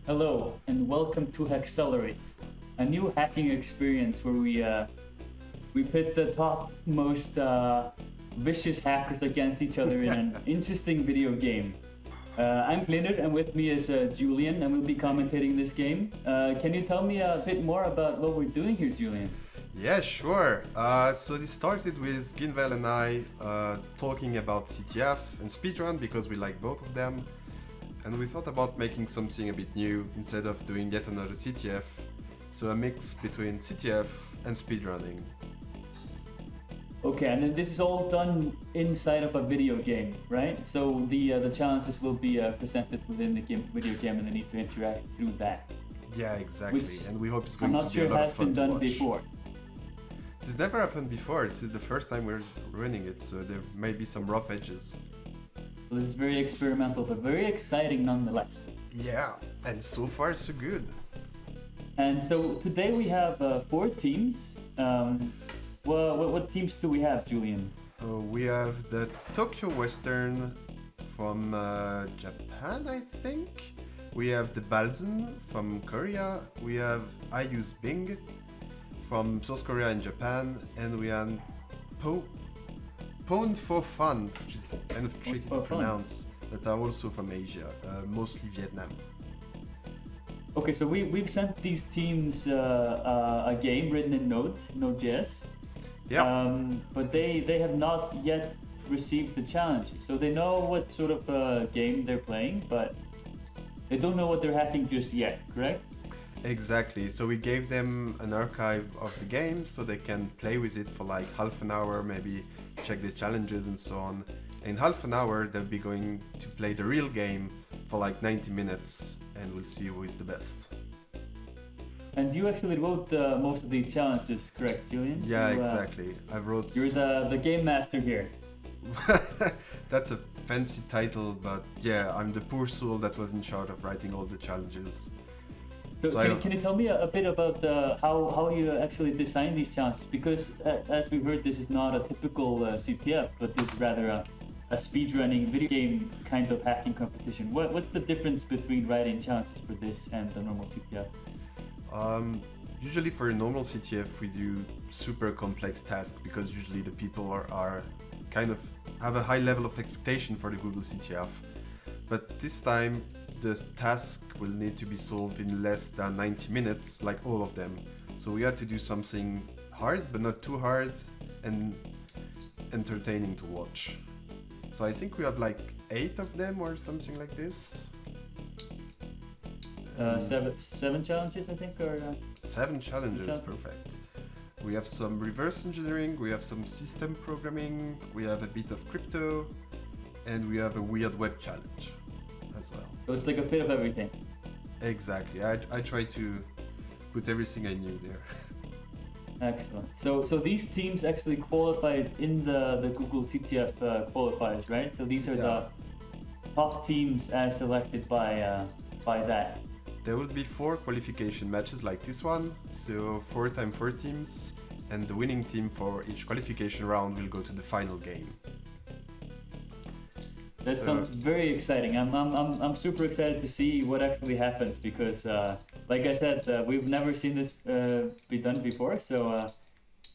Hello and welcome to Hackceler8, a new hacking experience where we pit the top most vicious hackers against each other in an interesting video game. I'm Leonard and with me is Julian and we'll be commentating this game. Can you tell me a bit more about what we're doing here, Julian? Yeah, sure. So this started with Ginvel and I talking about CTF and speedrun because we like both of them. And we thought about making something a bit new instead of doing yet another CTF. So a mix between CTF and speedrunning. Okay, and then this is all done inside of a video game, right? So the challenges will be presented within the video game and they need to interact through that. Yeah, exactly. Which and we hope it's going I'm to not be sure a lot has of fun been to done watch. before. This has never happened before. This is the first time we're running it, so there may be some rough edges. This is very experimental, but very exciting nonetheless. Yeah, and so far so good. And so today we have 4 teams. What teams do we have, Julian? We have the TokyoWestern from Japan, I think. We have the Balsn from Korea. We have I Use Bing from South Korea and Japan. And we have pwnPHOfun, which is kind of tricky to pronounce, that are also from Asia, mostly Vietnam. Okay, so we've sent these teams a game written in Node.js. Yeah. But they have not yet received the challenge. So they know what sort of game they're playing, but they don't know what they're hacking just yet, correct? Exactly. So we gave them an archive of the game so they can play with it for like half an hour, maybe check the challenges and so on. In half an hour, they'll be going to play the real game for like 90 minutes and we'll see who is the best. And you actually wrote most of these challenges, correct, Julian? Yeah, exactly. I wrote... You're the game master here. That's a fancy title, but yeah, I'm the poor soul that was in charge of writing all the challenges. So can you tell me a bit about how you actually design these challenges? Because as we heard, this is not a typical CTF, but this is rather a speedrunning video game kind of hacking competition. What's the difference between writing challenges for this and the normal CTF? Usually for a normal CTF we do super complex tasks because usually the people are kind of have a high level of expectation for the Google CTF. But this time the task will need to be solved in less than 90 minutes, like all of them. So we had to do something hard, but not too hard and entertaining to watch. So I think we have like 8 of them or something like this. Seven challenges, I think, or 7 challenges, perfect. We have some reverse engineering, we have some system programming, we have a bit of crypto, and we have a weird web challenge as well. So it's like a bit of everything. Exactly. I try to put everything I knew there. Excellent. So these teams actually qualified in the Google CTF qualifiers, right? So these are the top teams as selected by that. There will be 4 qualification matches like this one, so 4 times 4 teams, and the winning team for each qualification round will go to the final game. That sounds very exciting. I'm super excited to see what actually happens because, like I said, we've never seen this be done before. So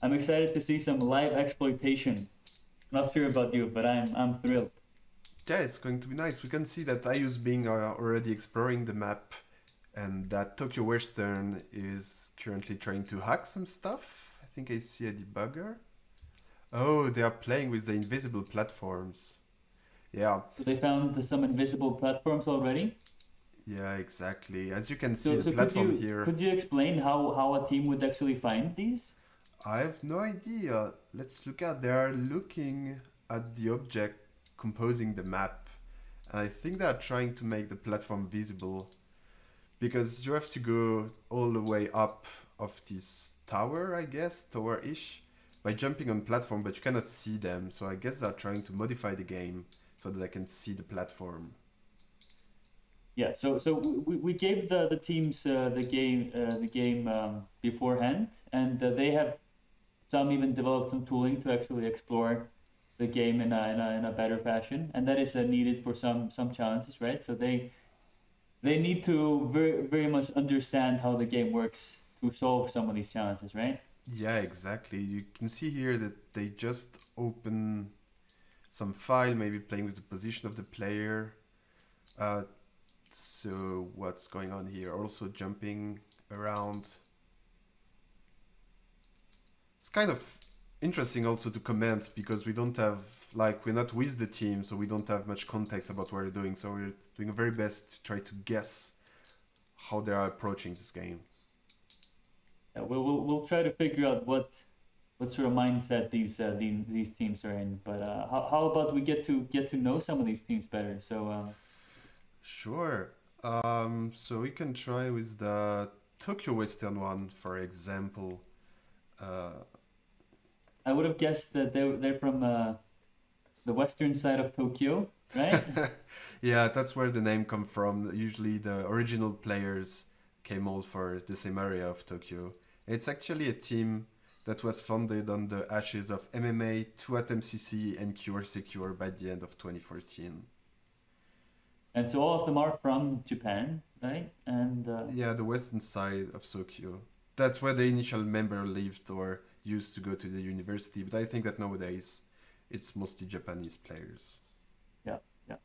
I'm excited to see some live exploitation. Not sure about you, but I'm thrilled. Yeah, it's going to be nice. We can see that I Use Bing are already exploring the map, and that TokyoWestern is currently trying to hack some stuff. I think I see a debugger. Oh, they are playing with the invisible platforms. Yeah. So they found some invisible platforms already? Yeah, exactly. As you can see, the platform here. Could you explain how a team would actually find these? I have no idea. Let's look at. They are looking at the object composing the map. And I think they are trying to make the platform visible. Because you have to go all the way up of this tower, I guess, tower-ish, by jumping on platform, but you cannot see them. So I guess they're trying to modify the game so that I can see the platform. Yeah, so we gave the teams the game beforehand, and they have some even developed some tooling to actually explore the game in a better fashion, and that is needed for some challenges, right? So they need to very much understand how the game works to solve some of these challenges, right? Yeah, exactly. You can see here that they just open some file, maybe playing with the position of the player. Uh, so what's going on here? Also jumping around. It's kind of interesting also to comment because we don't have, like, we're not with the team, so we don't have much context about what we're doing. So we're doing our very best to try to guess how they are approaching this game. Yeah, we'll try to figure out what sort of mindset these teams are in. But how about we get to know some of these teams better? So Sure. So we can try with the Tokyo Western one, for example. I would have guessed that they're from the western side of Tokyo, right? Yeah, that's where the name come from. Usually the original players came all for the same area of Tokyo. It's actually a team that was founded on the ashes of MMA, 2AtMCC, and QR Secure by the end of 2014. And so all of them are from Japan, right? And Yeah, the western side of Tokyo. That's where the initial member lived or used to go to the university, but I think that nowadays it's mostly Japanese players. yeah, yeah.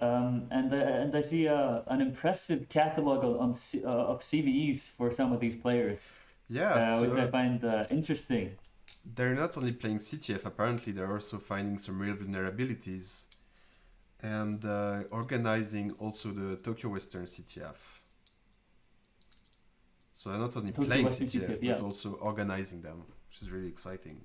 And I see an impressive catalog of CVEs for some of these players, Yeah, which I so find interesting. they're not only playing CTF, apparently they're also finding some real vulnerabilities and organizing also the Tokyo Western CTF. So they're not only Tokyo playing Western CTF, CTF, yeah. but also organizing them, which is really exciting.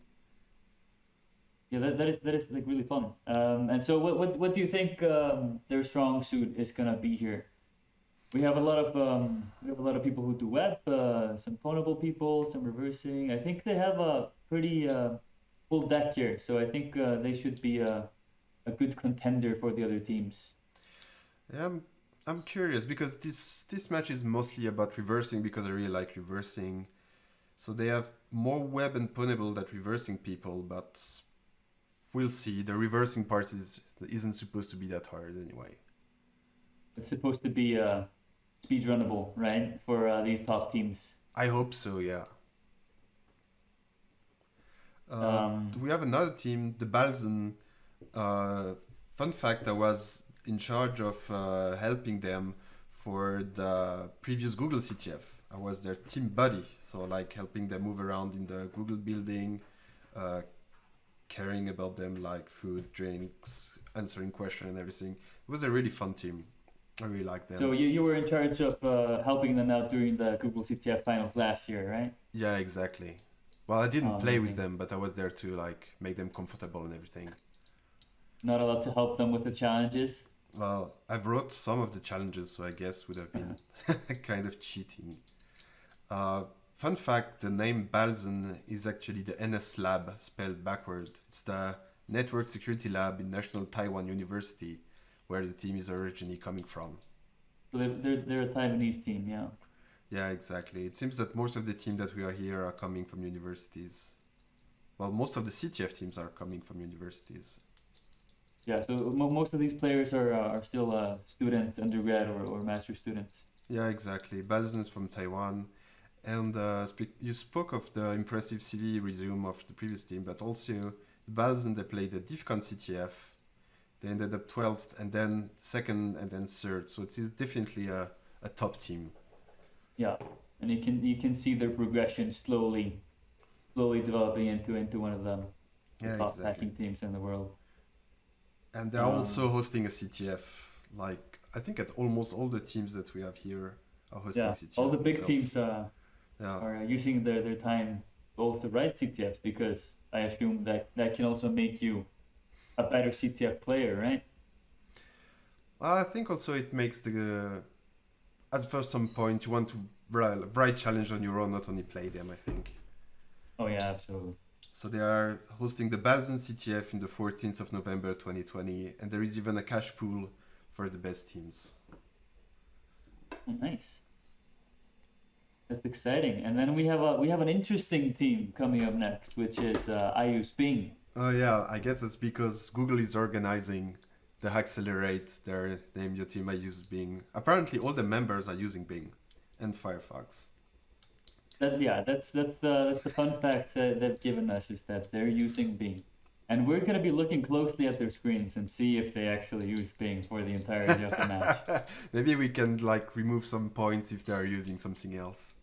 Yeah, that is like really fun. And so what do you think their strong suit is gonna be here? We have a lot of people who do web, some pwnable people, some reversing. I think they have a pretty full deck here, so I think they should be a good contender for the other teams. Yeah, I'm curious because this match is mostly about reversing because I really like reversing. So they have more web and pwnable than reversing people, but we'll see. The reversing part isn't supposed to be that hard anyway. It's supposed to be speedrunnable, right, for these top teams. I hope so, yeah. Um, We have another team, the Balsn. Fun fact, I was in charge of helping them for the previous Google CTF. I was their team buddy, so like helping them move around in the Google building, caring about them like food, drinks, answering questions and everything. It was a really fun team. I really liked them. so you were in charge of helping them out during the Google CTF finals last year, right? Yeah, exactly. Well, I didn't Oh, play with amazing. them, but I was there to like make them comfortable and everything. Not allowed to help them with the challenges. Well, I've wrote some of the challenges, so I guess would have been kind of cheating. Fun fact, the name Balsn is actually the NS Lab spelled backward. It's the Network Security Lab in National Taiwan University, where the team is originally coming from. So they're a Taiwanese team, yeah. Yeah, exactly. It seems that most of the team that we are here are coming from universities. Well, most of the CTF teams are coming from universities. Yeah, so most of these players are still student, undergrad, or master students. Yeah, exactly. Balsn is from Taiwan. And you spoke of the impressive CV resume of the previous team, but also the Balsn, they played the DIFCON CTF. They ended up 12th, and then second, and then third. So it is definitely a top team. Yeah, and you can see their progression slowly developing into one of the Yeah, top exactly. hacking teams in the world. And they're also hosting a CTF. Like, I think at almost all the teams that we have here are hosting Yeah, CTF all the big themselves. teams Yeah. are using their time also to write CTFs because I assume that can also make you a better CTF player, right? Well, I think also it makes as for some point, you want to write challenge on your own, not only play them, I think. Oh yeah, absolutely. So they are hosting the Balsn CTF in the 14th of November 2020, and there is even a cash pool for the best teams. Oh, nice. That's exciting. And then we have an interesting team coming up next, which is IU Sping. Oh yeah, I guess it's because Google is organizing the Hackceler8, their name your team. I use Bing. Apparently, all the members are using Bing and Firefox. That's the fun fact that they've given us is that they're using Bing, and we're gonna be looking closely at their screens and see if they actually use Bing for the entirety of the match. Maybe we can like remove some points if they are using something else.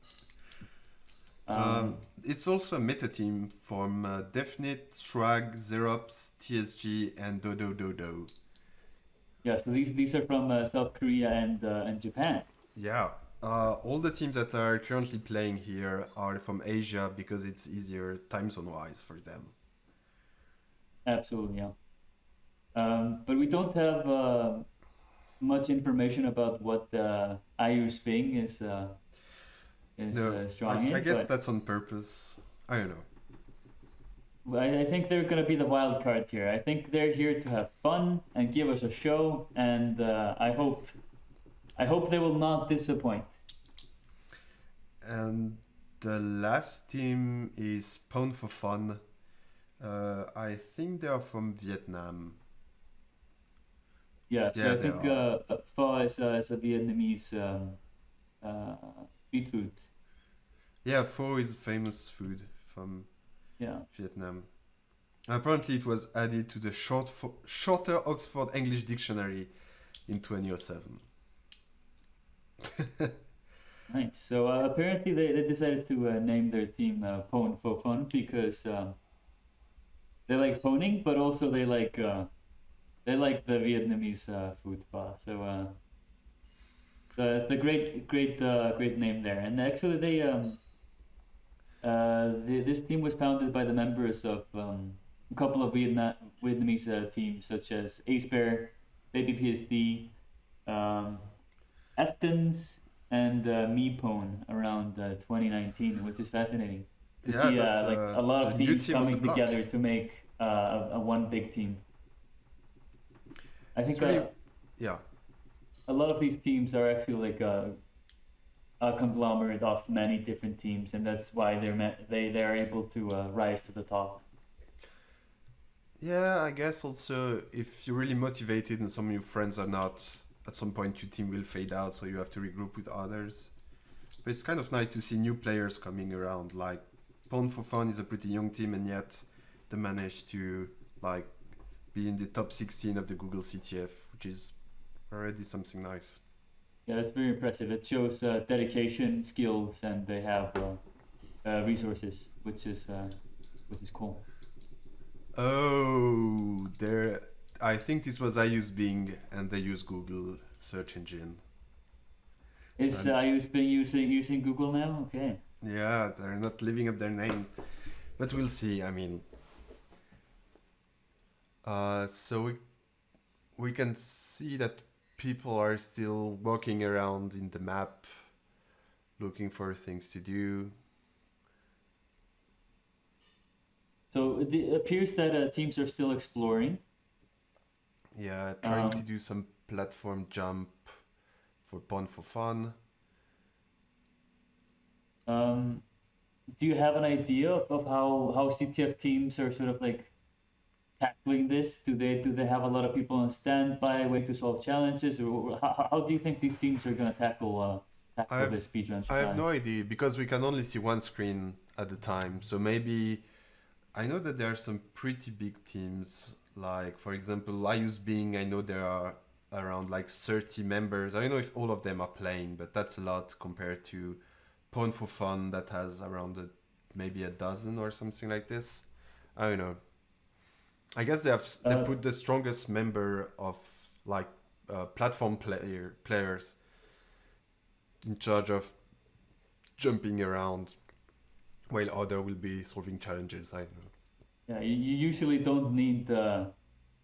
It's also a meta team from Definite, Shrug, Zerops, TSG, and Dodo Dodo. Yeah, so these are from South Korea and Japan. Yeah, all the teams that are currently playing here are from Asia because it's easier time zone wise for them. Absolutely, yeah. But we don't have much information about what IU's Bing is No, strong in. I guess but that's on purpose. I don't know. I think they're gonna be the wild card here. I think they're here to have fun and give us a show, and I hope they will not disappoint. And the last team is pwnPHOfun. I think they are from Vietnam. Yeah, so Yeah, I they think are. pho is a Vietnamese street food. Yeah, pho is famous food from Yeah. Vietnam. Apparently, it was added to the shorter Oxford English Dictionary in 2007. Nice. So apparently they decided to name their team pwnPHOfun because they like phoning, but also they like the Vietnamese food pho. So it's a great name there. And actually this team was founded by the members of a couple of Vietnamese teams such as Ace Bear, Baby PSD, Eftons, and Meepone around 2019, which is fascinating to Yeah, see that's like a lot the of new teams team on the coming block. together to make a one big team. I It's think really, yeah. a lot of these teams are actually like a conglomerate of many different teams, and that's why they're able to rise to the top. Yeah, I guess also if you're really motivated and some of your friends are not, at some point your team will fade out, so you have to regroup with others. But it's kind of nice to see new players coming around. Like pwnPHOfun is a pretty young team, and yet they managed to like be in the top 16 of the Google CTF, which is already something nice. Yeah, that's very impressive. It shows dedication, skills, and they have resources, which is cool. Oh, there. I think this was I use Bing and they use Google search engine. Is And been using Google now? Okay. yeah, they're not living up their name, but we'll see. I mean, so we can see that people are still walking around in the map, looking for things to do. So it appears that teams are still exploring. Yeah, trying to do some platform jump for pwnPHOfun. Do you have an idea of how CTF teams are sort of like tackling this? Do they have a lot of people on standby waiting to solve challenges, or how do you think these teams are gonna tackle this speedrun I have challenge? no idea because we can only see one screen at a time. So maybe I know that there are some pretty big teams. Like for example, I use Bing. I know there are around like 30 members. I don't know if all of them are playing, but that's a lot compared to pwnPHOfun that has around maybe a dozen or something like this. I don't know. I guess they put the strongest member of like platform players in charge of jumping around, while other will be solving challenges. I don't know. Yeah, you usually don't need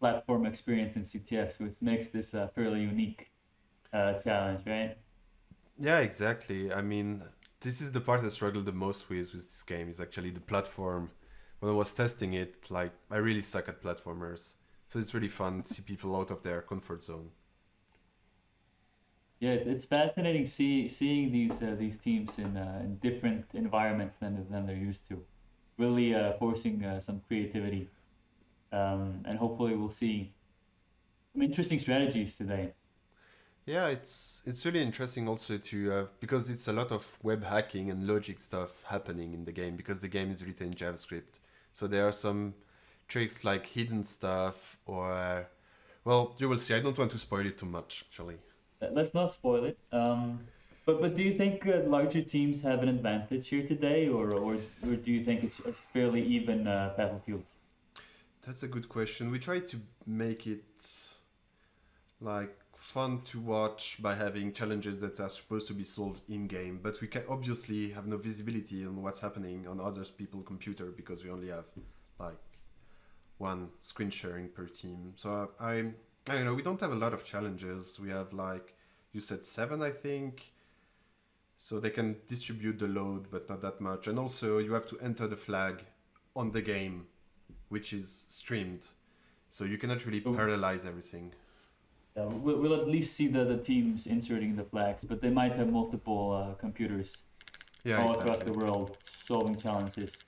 platform experience in CTF, which makes this a fairly unique challenge, right? Yeah, exactly. I mean, this is the part I struggled the most with this game. Is actually the platform. When I was testing it, like I really suck at platformers, so it's really fun to see people out of their comfort zone. Yeah, it's fascinating seeing these teams in different environments than they're used to, really forcing some creativity, and hopefully we'll see some interesting strategies today. Yeah, it's really interesting also to have, because it's a lot of web hacking and logic stuff happening in the game because the game is written in JavaScript. So there are some tricks like hidden stuff or, well, you will see. I don't want to spoil it too much, actually. Let's not spoil it. But do you think larger teams have an advantage here today, or do you think it's a fairly even battlefield? That's a good question. We try to make it like fun to watch by having challenges that are supposed to be solved in game, but we can obviously have no visibility on what's happening on other people's computer because we only have like one screen sharing per team. So I don't know, we don't have a lot of challenges. We have, like you said, 7, I think. So they can distribute the load, but not that much. And also you have to enter the flag on the game, which is streamed. So you cannot really parallelize everything. We'll at least see the teams inserting the flags, but they might have multiple computers all across the world solving challenges.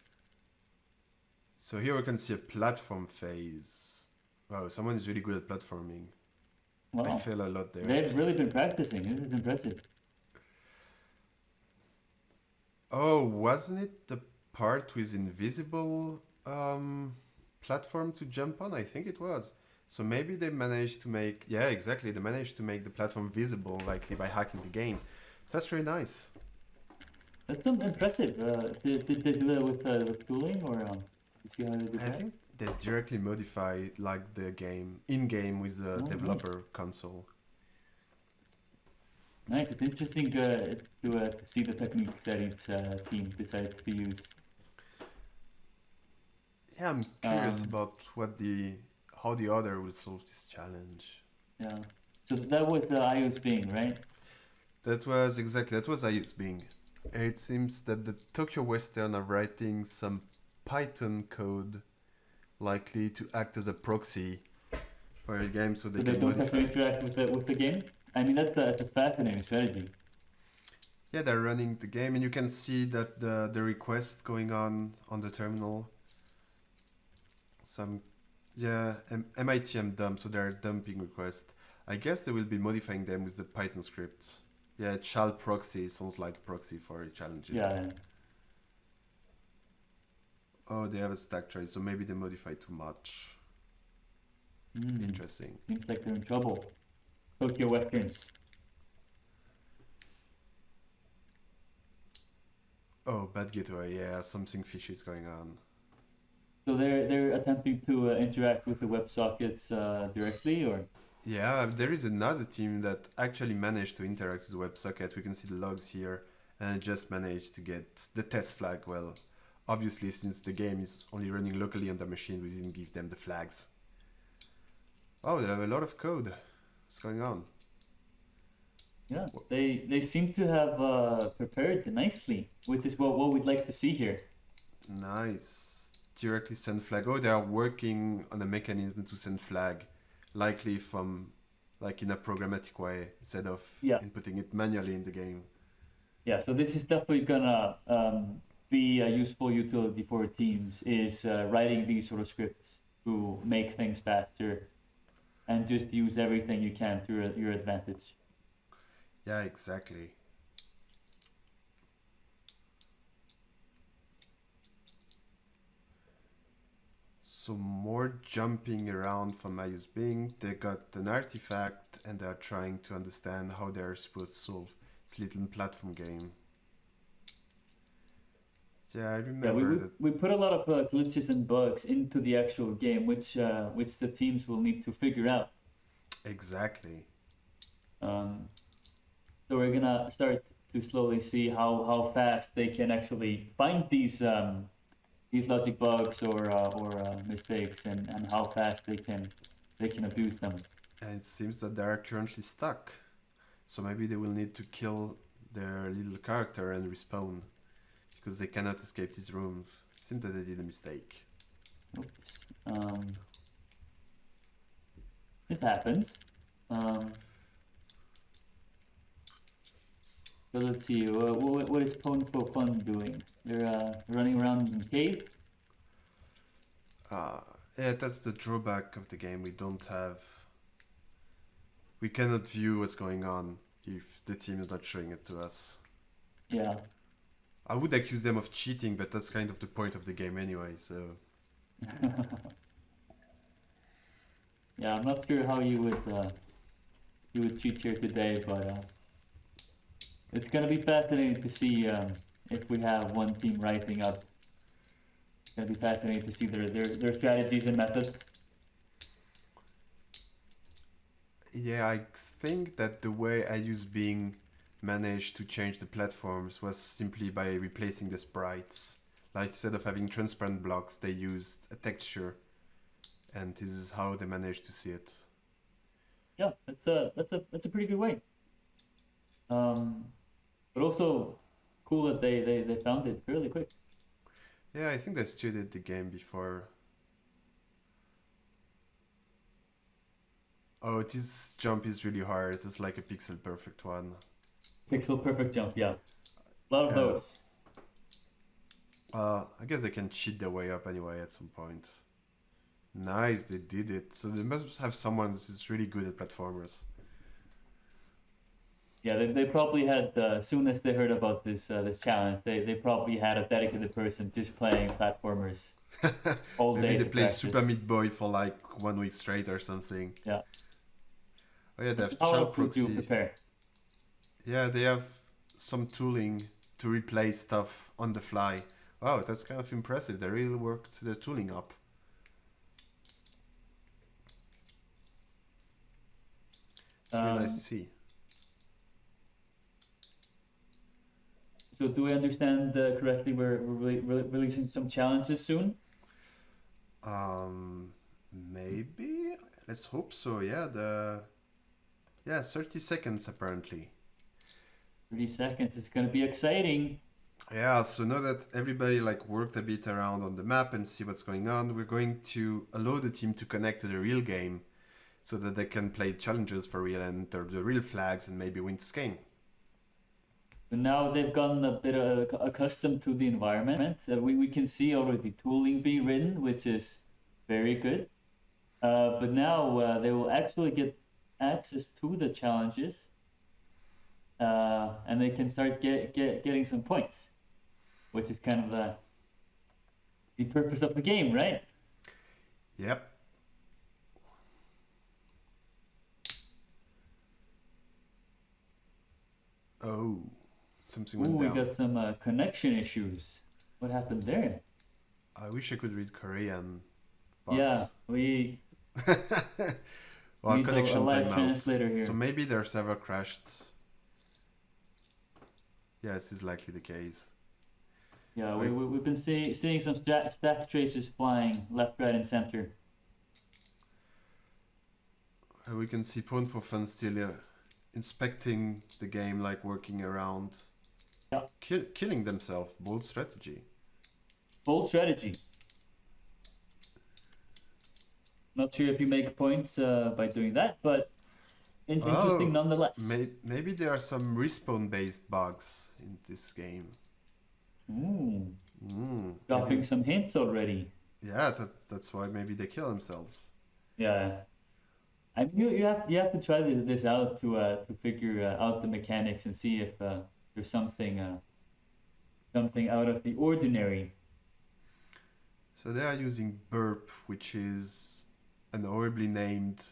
So here we can see a platform phase. Wow, someone is really good at platforming. Wow. I fail a lot there. They've really been practicing. This is impressive. Oh, wasn't it the part with invisible platform to jump on? I think it was. So maybe they managed to make, yeah, exactly. They managed to make the platform visible, likely by hacking the game. That's really nice. That's impressive. Did they do that with tooling, or you see how they did that? I think they directly modify like the game in game with the developer console. Nice. It's interesting to see the techniques that each team decides to use. Yeah, I'm curious about how the other will solve this challenge. Yeah. So that was IO's Bing, right? That was IO's Bing. It seems that the TokyoWestern are writing some Python code likely to act as a proxy for a game, so they can don't have to interact with the game. I mean, that's a fascinating strategy. Yeah, they're running the game, and you can see that the request going on the terminal. MITM dump, so they're dumping requests. I guess they will be modifying them with the Python script. Yeah, it shall proxy sounds like proxy for challenges. Yeah. Oh, they have a stack trace, so maybe they modify too much. Interesting. Seems like they're in trouble. TokyoWesterns. Oh, bad gateway. Yeah, something fishy is going on. So they're attempting to interact with the WebSockets directly, or? Yeah, there is another team that actually managed to interact with the WebSocket. We can see the logs here, and just managed to get the test flag. Well, obviously, since the game is only running locally on the machine, we didn't give them the flags. Oh, they have a lot of code. What's going on? Yeah, they seem to have prepared nicely, which is what we'd like to see here. Nice. Directly send flag. Oh, they are working on a mechanism to send flag, likely from like in a programmatic way instead of inputting it manually in the game. Yeah, so this is definitely gonna be a useful utility for teams, is writing these sort of scripts to make things faster and just use everything you can to your advantage. Yeah, exactly. So more jumping around from IO's Bing. They got an artifact and they are trying to understand how they are supposed to solve this little platform game. Yeah, I remember we put a lot of glitches and bugs into the actual game, which the teams will need to figure out. Exactly. So we're gonna start to slowly see how fast they can actually find these logic bugs or mistakes, and how fast they can abuse them. And it seems that they are currently stuck. So maybe they will need to kill their little character and respawn, because they cannot escape this room. It seems that they did a mistake. Oops. This happens. So let's see, what is pwnPHOfun doing? They're running around in cave? Yeah, that's the drawback of the game. We don't have we cannot view what's going on if the team is not showing it to us. Yeah. I would accuse them of cheating, but that's kind of the point of the game anyway, so... Yeah, I'm not sure how you would cheat here today, but it's gonna be fascinating to see if we have one team rising up. It's gonna be fascinating to see their strategies and methods. Yeah, I think that the way IU's being managed to change the platforms was simply by replacing the sprites. Like instead of having transparent blocks, they used a texture, and this is how they managed to see it. Yeah, that's a pretty good way. But also cool that they found it fairly quick. Yeah, I think they studied the game before. Oh, this jump is really hard. It's like a pixel perfect one. Pixel perfect jump, yeah. A lot of those. I guess they can cheat their way up anyway at some point. Nice, they did it. So they must have someone that is really good at platformers. Yeah, they probably had, as soon as they heard about this this challenge, they probably had a dedicated person just playing platformers all day. Maybe they play practice. Super Meat Boy for like 1 week straight or something. Yeah. Oh yeah, they have How shell else would you proxy. prepare? Yeah, they have some tooling to replace stuff on the fly. Wow, that's kind of impressive. They really worked their tooling up. It's really nice to see. So do I understand correctly? We're releasing some challenges soon. Maybe. Let's hope so. Yeah, 30 seconds apparently. 30 seconds. It's gonna be exciting. Yeah, so now that everybody like worked a bit around on the map and see what's going on, we're going to allow the team to connect to the real game so that they can play challenges for real and enter the real flags and maybe win this game. But now they've gotten a bit accustomed to the environment. We can see already tooling being written, which is very good. But now they will actually get access to the challenges, and they can start getting some points, which is kind of the purpose of the game, right? Yep. Oh, something went down. We got some connection issues. What happened there? I wish I could read Korean. But... Yeah, we well, need connection a live timeout. translator here. So maybe their server crashed. Yeah, this is likely the case. Yeah, we've been seeing some stack traces flying left, right, and center. We can see pwnPHOfun still inspecting the game, like working around. Yeah. Killing themselves. Bold strategy. Bold strategy. Not sure if you make points by doing that, but interesting nonetheless. Maybe there are some respawn-based bugs in this game. Dropping some hints already. Yeah, that's why maybe they kill themselves. Yeah. I mean, you have to try this out to figure out the mechanics and see if there's something out of the ordinary. So they are using burp, which is an horribly named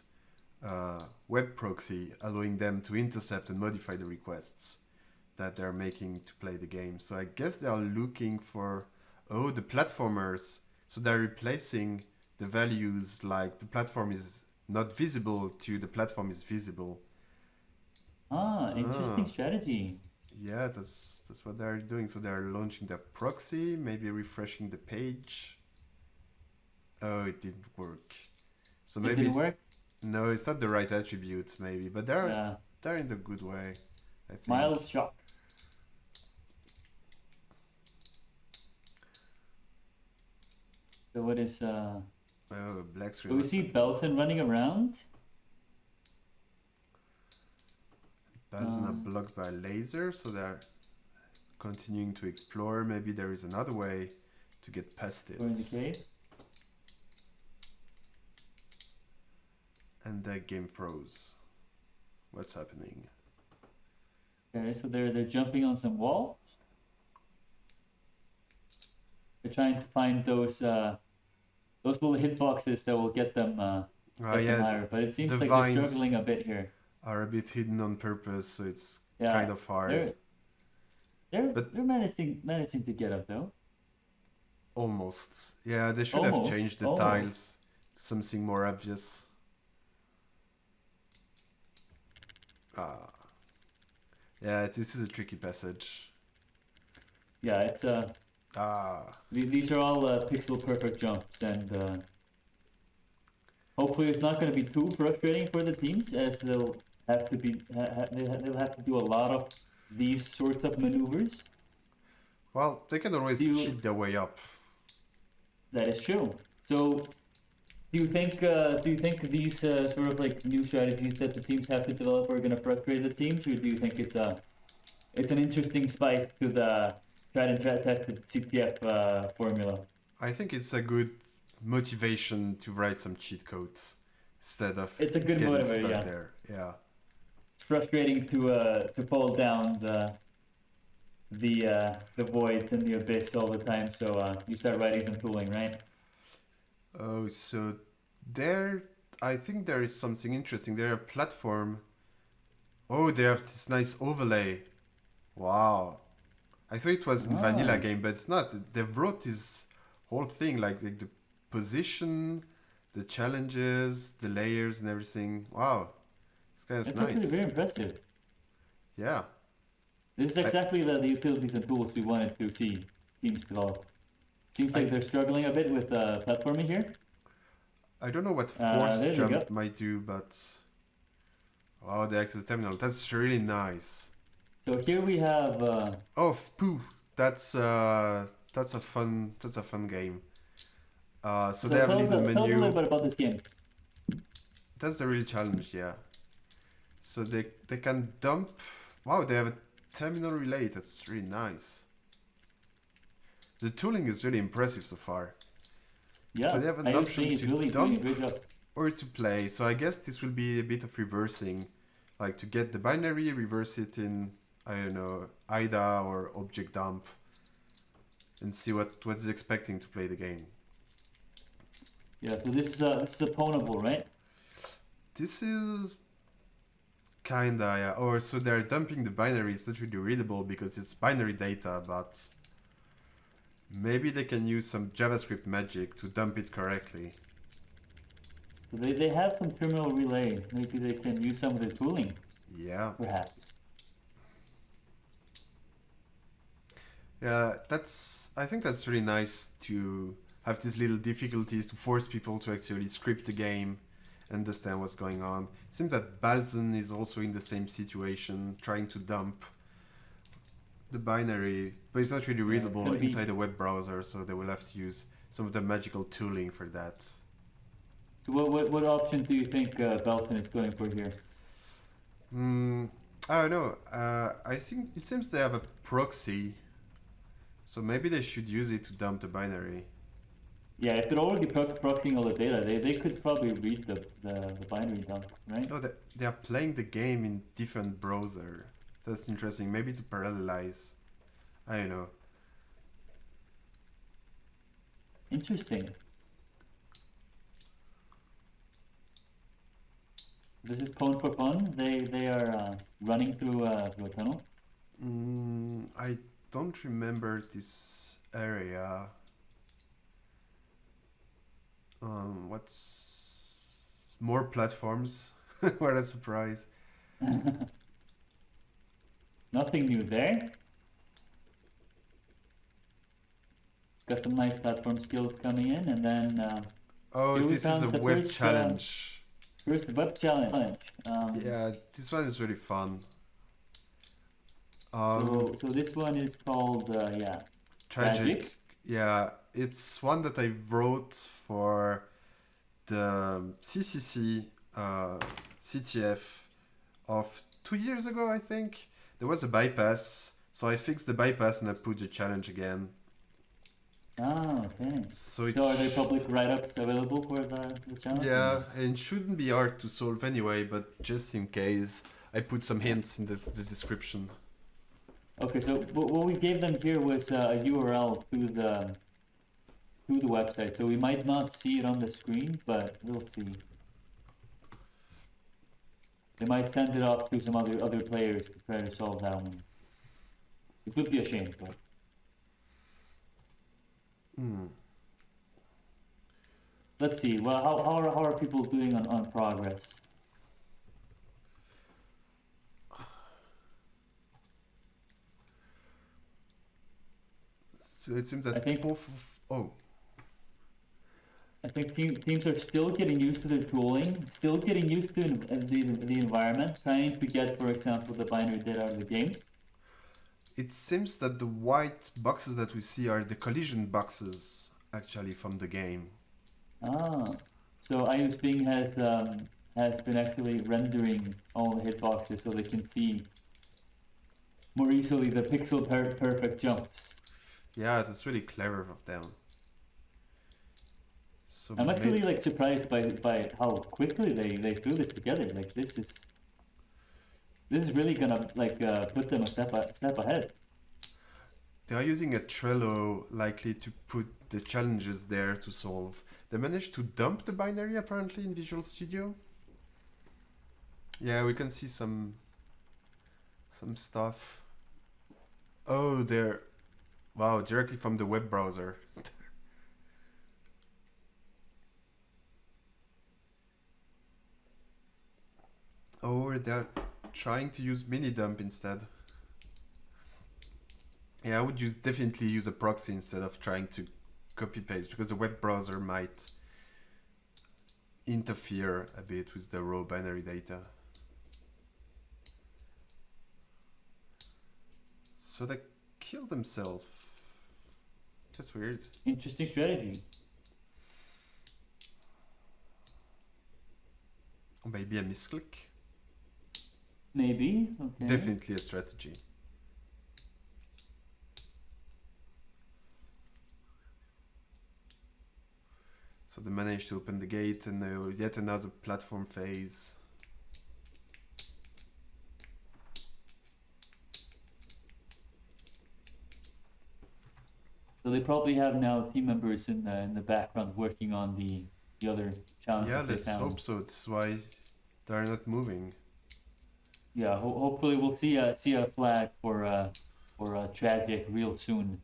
web proxy, allowing them to intercept and modify the requests that they're making to play the game. So I guess they are looking for the platformers. So they're replacing the values, like the platform is not visible to the platform is visible. Interesting strategy. Yeah, that's what they're doing. So they're launching their proxy, maybe refreshing the page. Oh, it didn't work. So maybe it didn't work? No, it's not the right attribute, maybe, but they're in the good way, I think. Mild shock. So what is black screen. Do we see Balsn running around? Balsn are blocked by laser, so they're continuing to explore. Maybe there is another way to get past it. Or in the cave? And the game froze. What's happening? Okay, so they're jumping on some walls. They're trying to find those little hitboxes that will get them Yeah, higher. But it seems the like they're vines struggling a bit here. are a bit hidden on purpose, so it's Yeah, kind of hard. they're managing to get up though. Almost. Yeah, they should have changed the tiles to something more obvious. Yeah, this is a tricky passage. Yeah, it's these are all pixel perfect jumps, and hopefully it's not going to be too frustrating for the teams, as they'll have to be they'll have to do a lot of these sorts of maneuvers. Well, they can always cheat their way up. That is true. So, do you think these sort of like new strategies that the teams have to develop are going to frustrate the teams, or do you think it's an interesting spice to the tried and tested CTF formula? I think it's a good motivation to write some cheat codes instead of it's a good getting motivator, stuck yeah. there. Yeah. It's frustrating to fall down the void and the abyss all the time, so you start writing some tooling, right? Oh, so there, I think there is something interesting. They're a platform. Oh, they have this nice overlay. Wow. I thought it was in vanilla game, but it's not. They wrote this whole thing, like the position, the challenges, the layers and everything. Wow. It's kind of That's nice. actually very impressive. Yeah. This is exactly the utilities and tools we wanted to see teams develop. Seems like they're struggling a bit with platforming here. I don't know what force jump might do, but oh, the access terminal. That's really nice. So here we have. Oh, poo! That's a fun game. So they have a little menu. Tell us a little bit about this game. That's the real challenge, yeah. So they can dump. Wow, they have a terminal relay. That's really nice. The tooling is really impressive so far. Yeah, so they have an option to really dump doing a great job. or to play. So I guess this will be a bit of reversing, like to get the binary, reverse it in, I don't know, IDA or object dump, and see what is expecting to play the game. Yeah, so this is a pwnable, right? This is kinda, yeah. Or so they're dumping the binary. It's not really readable because it's binary data, but maybe they can use some JavaScript magic to dump it correctly. So they have some terminal relay. Maybe they can use some of the tooling. Yeah. Perhaps. Yeah, I think that's really nice to have these little difficulties to force people to actually script the game, understand what's going on. It seems that Balsn is also in the same situation, trying to dump the binary, but it's not really readable inside the web browser, so they will have to use some of the magical tooling for that. So what option do you think Balsn is going for here? I don't know. I think it seems they have a proxy, so maybe they should use it to dump the binary. Yeah, if they're already proxying all the data, they could probably read the binary dump, right? No, they are playing the game in different browser. That's interesting. Maybe to parallelize. I don't know. Interesting. This is pwnPHOfun. They are running through a tunnel. I don't remember this area. What's more platforms? What a surprise. Nothing new there. Got some nice platform skills coming in, and then oh, this is a web challenge. First web challenge. Yeah, this one is really fun. So this one is called Tragic. Yeah, it's one that I wrote for the CCC CTF of 2 years ago, I think. There was a bypass, so I fixed the bypass and I put the challenge again. Ah, okay. So are there public write-ups available for the challenge? Yeah, and it shouldn't be hard to solve anyway, but just in case, I put some hints in the description. Okay, so what we gave them here was a URL to the website, so we might not see it on the screen, but we'll see. They might send it off to some other players to try to solve that one. It would be a shame, but. Let's see. Well, how are people doing on progress? So it seems that I think both. I think teams are still getting used to their tooling, still getting used to the environment, trying to get, for example, the binary data out of the game. It seems that the white boxes that we see are the collision boxes, actually, from the game. Ah, so iOS Bing has been actually rendering all the hitboxes so they can see more easily the pixel perfect jumps. Yeah, that's really clever of them. So I'm actually like surprised by how quickly they threw this together. Like this is really gonna like put them a step ahead. they are using a Trello likely to put the challenges there to solve. They managed to dump the binary apparently in Visual Studio. Yeah, we can see some stuff. Oh, they're wow, directly from the web browser. Oh, they're trying to use mini-dump instead. Yeah, I would definitely use a proxy instead of trying to copy-paste, because the web browser might interfere a bit with the raw binary data. So they killed themselves. That's weird. Interesting strategy. Maybe a misclick? Maybe. Okay. Definitely a strategy. So they managed to open the gate and yet another platform phase. So they probably have now team members in the background working on the other challenges. Yeah, let's hope so. That's why they're not moving. Yeah, hopefully we'll see a flag for a tragic real soon.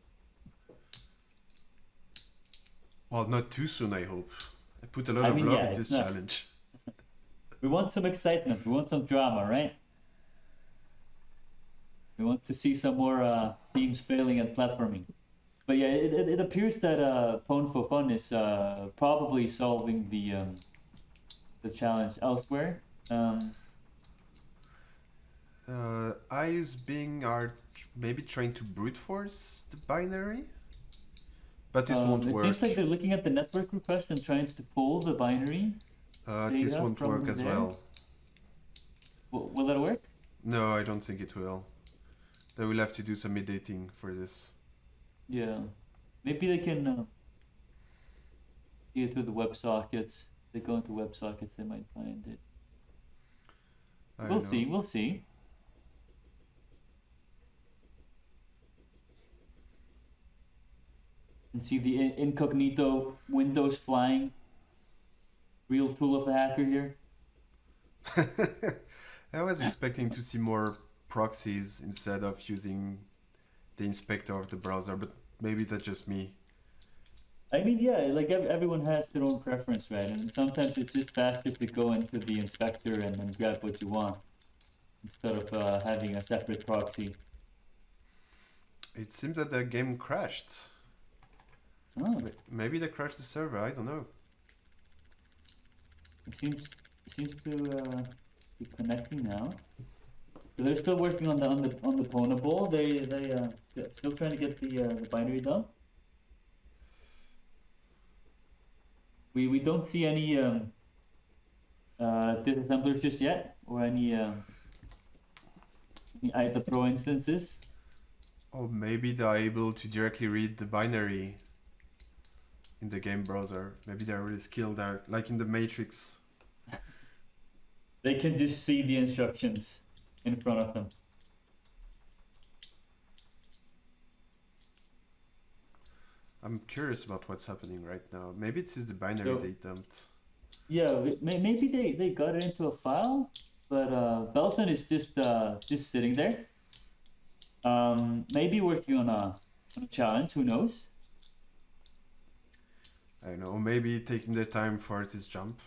Well, not too soon, I hope. I put a lot of love in this challenge. We want some excitement. We want some drama, right? We want to see some more teams failing at platforming. But yeah, it appears that pwnPHOfun is probably solving the challenge elsewhere. iOS Bing are maybe trying to brute force the binary, but this won't work. It seems like they're looking at the network request and trying to pull the binary. This won't work as well. Will that work? No, I don't think it will. They will have to do some editing for this. Yeah, maybe they can see it through the WebSockets. They go into WebSockets, they might find it. We'll see. We'll see. And see the incognito windows flying. Real tool of the hacker here. I was expecting to see more proxies instead of using the inspector of the browser, but maybe that's just me. I mean, yeah, like everyone has their own preference, right? And sometimes it's just faster to go into the inspector and then grab what you want instead of having a separate proxy. It seems that the game crashed. Oh, maybe they crashed the server. I don't know. It seems to be connecting now. So they're still working on the pwnable. They still trying to get the binary done. We don't see any disassemblers just yet, or any ITA Pro instances. Or maybe they're able to directly read the binary in the game browser. Maybe they're really skilled out, like in the Matrix. They can just see the instructions. in front of them. I'm curious about what's happening right now. Maybe it is the binary they dumped. Yeah, maybe they got it into a file, but Balsn is just sitting there. Maybe working on a challenge. Who knows? I don't know. Maybe taking their time for this jump.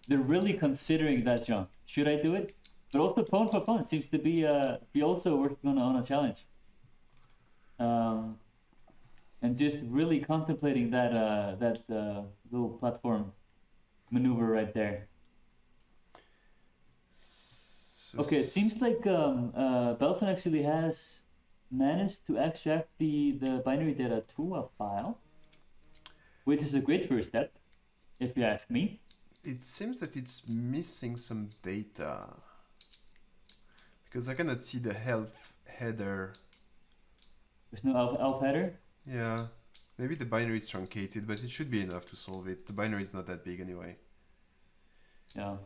They're really considering that jump. Should I do it? But also pwnPHOfun seems to be also working on a challenge. And just really contemplating that little platform maneuver right there. So Okay, it seems like Balsn actually has managed to extract the binary data to a file, which is a great first step, if you ask me. It seems that it's missing some data. Because I cannot see the health header. There's no elf header? Yeah. Maybe the binary is truncated, but it should be enough to solve it. The binary is not that big anyway. Yeah.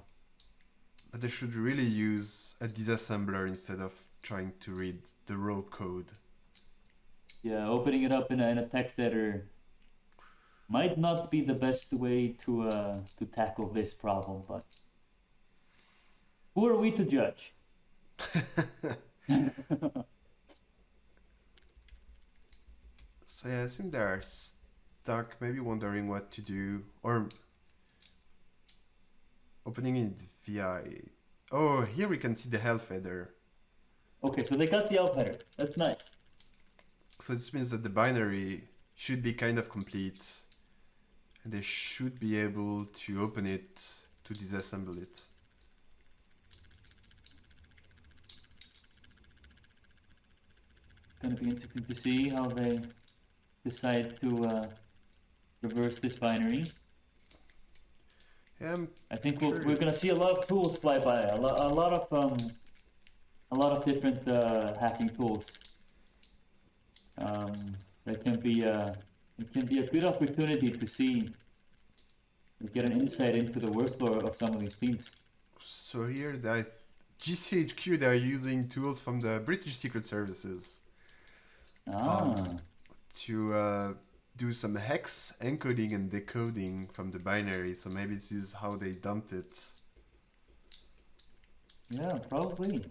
But they should really use a disassembler instead of trying to read the raw code. Yeah, opening it up in a text editor might not be the best way to tackle this problem, but who are we to judge? So yeah, I think they are stuck, maybe wondering what to do, or opening it via. Oh, here we can see the health header. Okay, so they got the elf header. That's nice. So this means that the binary should be kind of complete, and they should be able to open it to disassemble it. It's gonna be interesting to see how they decide to reverse this binary. Yeah, I think we're gonna see a lot of tools fly by, a lot of different hacking tools. That can be it can be a good opportunity to see, get an insight into the workflow of some of these teams. So here, GCHQ, they are using tools from the British Secret Services to do some hex encoding and decoding from the binary. So maybe this is how they dumped it. Yeah, probably.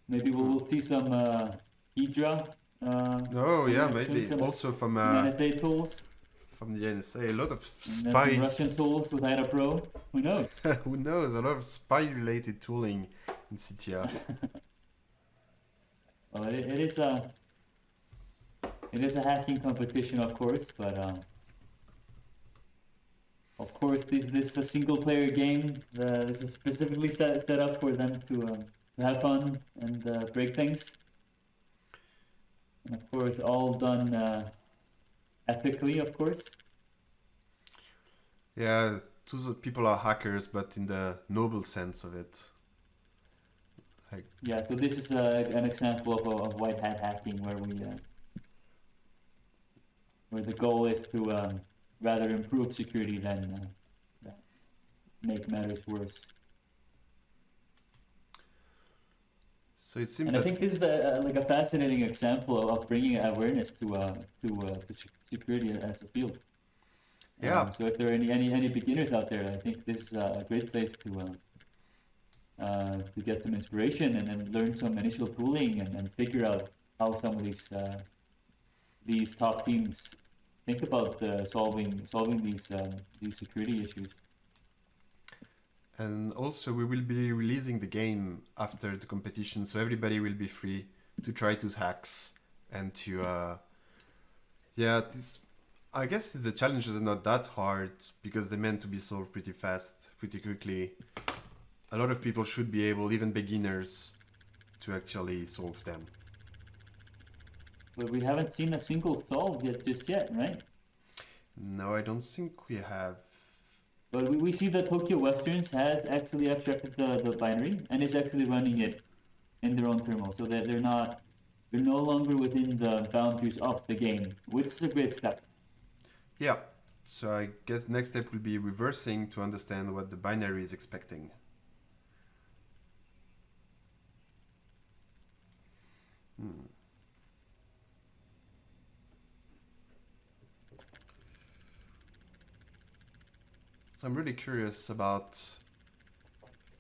Maybe we'll see some Hydra. Oh yeah, maybe also from NSA tools. From the NSA, a lot of spy. Some Russian tools with IDA Pro. Who knows? Who knows? A lot of spy-related tooling in CTF. Well, it is a hacking competition, of course, but of course this is a single-player game. This is specifically set up for them to have fun and break things, and of course all done ethically, of course. Yeah, people are hackers, but in the noble sense of it. Yeah, so this is an example of white hat hacking, where the goal is to rather improve security than make matters worse. So it seems and I think this is like a fascinating example of bringing awareness to security as a field. Yeah. So if there are any beginners out there, I think this is a great place to get some inspiration and learn some initial tooling and figure out how some of these top teams think about solving these security issues. And also we will be releasing the game after the competition, so everybody will be free to try those hacks and to I guess the challenges are not that hard because they're meant to be solved pretty fast, pretty quickly. A lot of people should be able, even beginners, to actually solve them. But we haven't seen a single solve just yet, right? No, I don't think we have. But we see that TokyoWesterns has actually abstracted the binary and is actually running it in their own terminal, so that they're no longer within the boundaries of the game, which is a great step. Yeah, So I guess next step will be reversing to understand what the binary is expecting. So I'm really curious about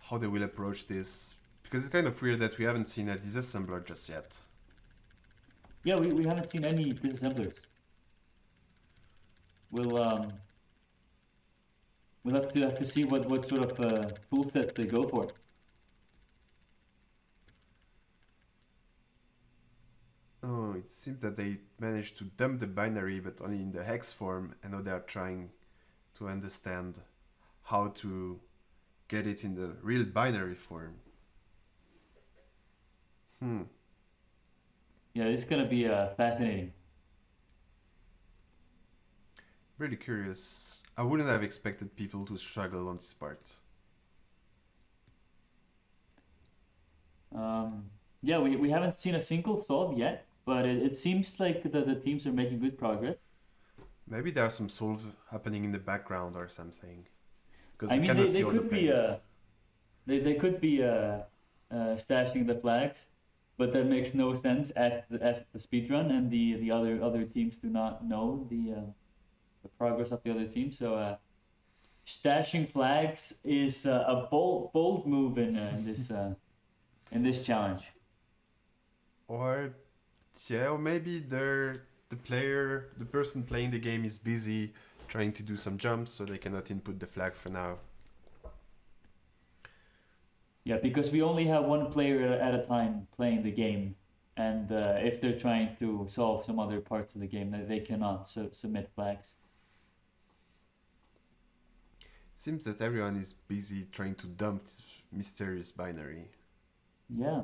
how they will approach this, because it's kind of weird that we haven't seen a disassembler just yet. Yeah, we haven't seen any disassemblers. We'll have to see what sort of tool sets they go for. Oh, it seems that they managed to dump the binary, but only in the hex form, and now they are trying to understand how to get it in the real binary form. Yeah, it's gonna be fascinating. Really curious. I wouldn't have expected people to struggle on this part. Yeah, we haven't seen a single solve yet, but it seems like the teams are making good progress. Maybe there are some solves happening in the background or something, because I we mean, cannot they see all the could be players. they could be stashing the flags, but that makes no sense as the speed run, and the other teams do not know the progress of the other team. So stashing flags is a bold move in this challenge. Or yeah, or maybe the person playing the game is busy trying to do some jumps, so they cannot input the flag for now. Yeah, because we only have one player at a time playing the game, and if they're trying to solve some other parts of the game, they cannot submit flags. It seems that everyone is busy trying to dump this mysterious binary. Yeah.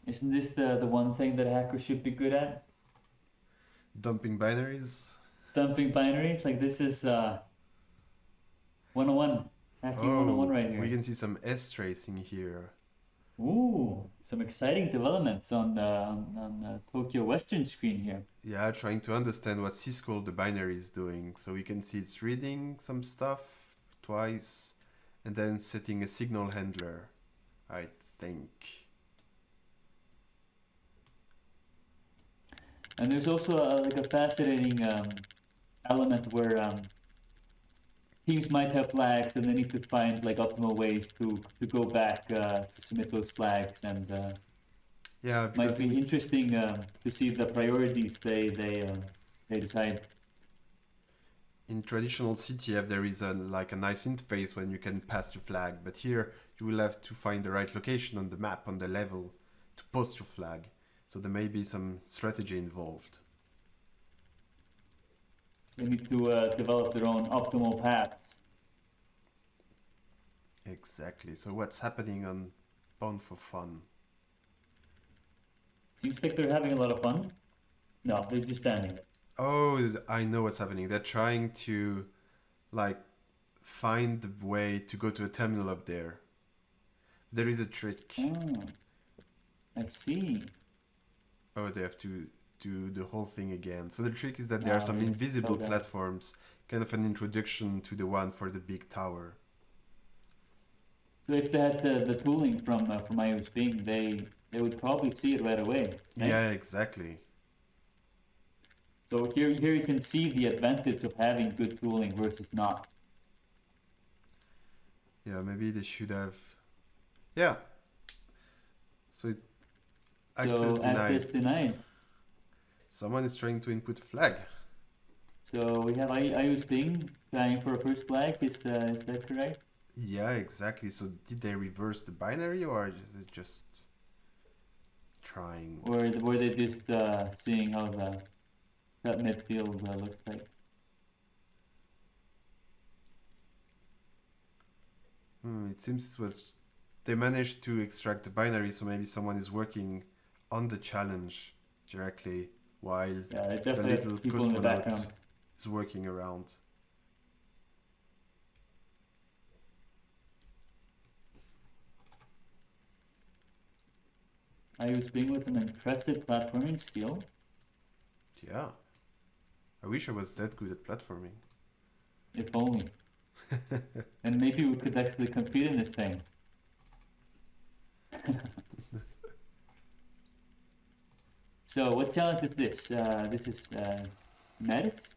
Isn't this the one thing that hackers should be good at? Dumping binaries? Dumping binaries? Like this is 101. Hacking 101 Oh, right here. we can see some S tracing here. Ooh, some exciting developments on the TokyoWestern screen here. Yeah, trying to understand what syscall the binary is doing. So we can see it's reading some stuff twice and then setting a signal handler, I think. And there's also like a fascinating element where teams might have flags and they need to find like optimal ways to go back to submit those flags, and Yeah, might because be interesting to see the priorities they decide. in traditional CTF there is like a nice interface when you can pass your flag, but here you will have to find the right location on the map, on the level, to post your flag. So there may be some strategy involved. They need to develop their own optimal paths. Exactly. So what's happening on pwnPHOfun? Seems like they're having a lot of fun. No, they're just standing there. Oh, I know what's happening. They're trying to like find the way to go to a terminal up there. There is a trick. Oh, I see. Oh, they have to do the whole thing again. So the trick is that there are some They invisible fell down. platforms, kind of an introduction to the one for the big tower. So if they had the tooling from iOS Bing, they would probably see it right away. Right? Yeah, exactly. So here you can see the advantage of having good tooling versus not. Yeah, maybe they should have. Yeah. So So access denied. Someone is trying to input a flag. So we have iOS Bing trying for a first flag. Is that correct? Yeah, exactly. So did they reverse the binary or is it just trying? Or were they just seeing how that midfield looks like? It seems they managed to extract the binary, so maybe someone is working on the challenge directly while Yeah, the little people in the cosmonaut background. is working around. Ayu's being with an impressive platforming skill. Yeah. I wish I was that good at platforming. If only. And maybe we could actually compete in this thing. So what challenge is this? This is Metis?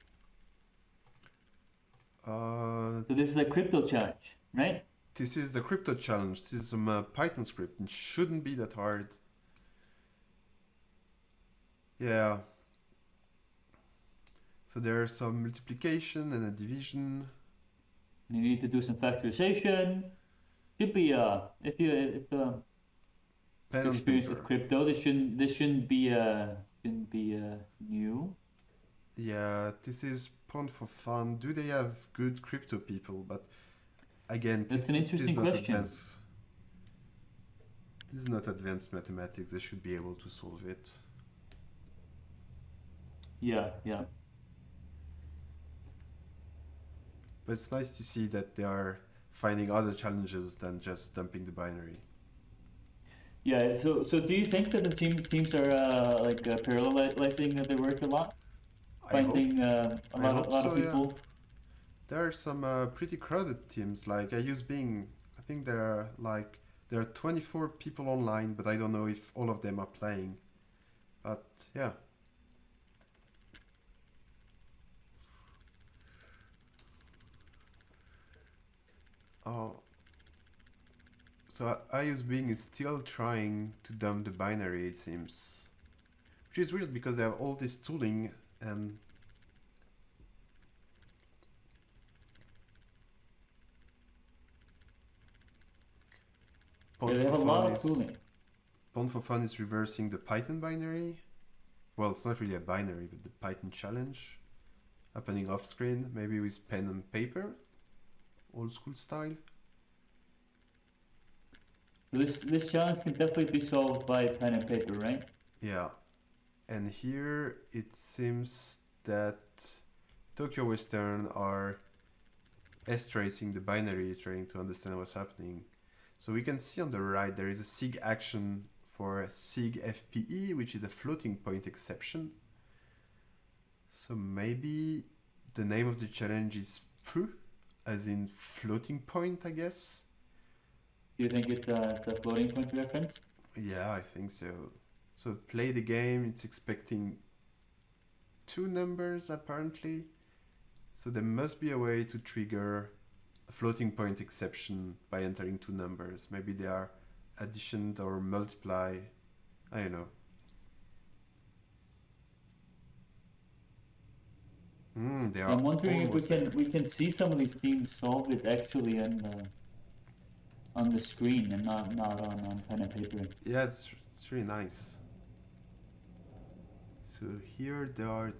So this is a crypto challenge, right? This is the crypto challenge. This is some Python script. It shouldn't be that hard. Yeah. So there's some multiplication and a division. You need to do some factorization. Should be if Pen on experience paper. with crypto, this shouldn't be new. Yeah, this is pwnPHOfun. Do they have good crypto people? But again, That's this an is interesting not question. advanced. This is not advanced mathematics. They should be able to solve it. Yeah, yeah. But it's nice to see that they are finding other challenges than just dumping the binary. Yeah, so do you think that the teams are parallelizing their work a lot? Finding a lot of people? Yeah. There are some pretty crowded teams, like I use Bing. I think there are 24 people online, but I don't know if all of them are playing. But yeah. Oh. So I use Bing is still trying to dump the binary, it seems. Which is weird because they have all this tooling and Yeah, they have a lot of tooling. pwnPHOfun is reversing the Python binary. Well, it's not really a binary, but the Python challenge. Happening off screen, maybe with pen and paper, old school style. This challenge can definitely be solved by pen and paper, right? Yeah. And here it seems that TokyoWesterns are S-tracing the binary, trying to understand what's happening. So we can see on the right there is a SIG action for SIG FPE, which is a floating point exception. So maybe the name of the challenge is phu, as in floating point, I guess. Do you think it's a floating point reference? Yeah, I think so. So play the game, it's expecting 2 numbers apparently. So there must be a way to trigger a floating point exception by entering 2 numbers. Maybe they are addition or multiply. I don't know. I'm wondering if we can see some of these teams solve it actually on the screen and not on pen and paper. Yeah, it's really nice. So here they are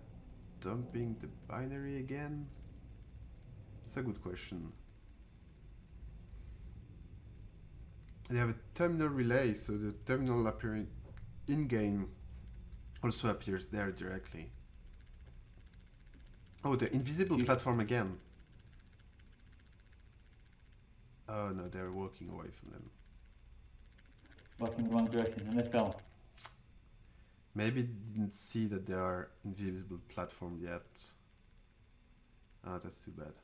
dumping the binary again. It's a good question. They have a terminal relay, so the terminal appearing in-game also appears there directly. Oh, the invisible platform again. Oh no, they're walking away from them. Walking the wrong direction, and they fell. Maybe they didn't see that they are invisible platform yet. Ah, that's too bad.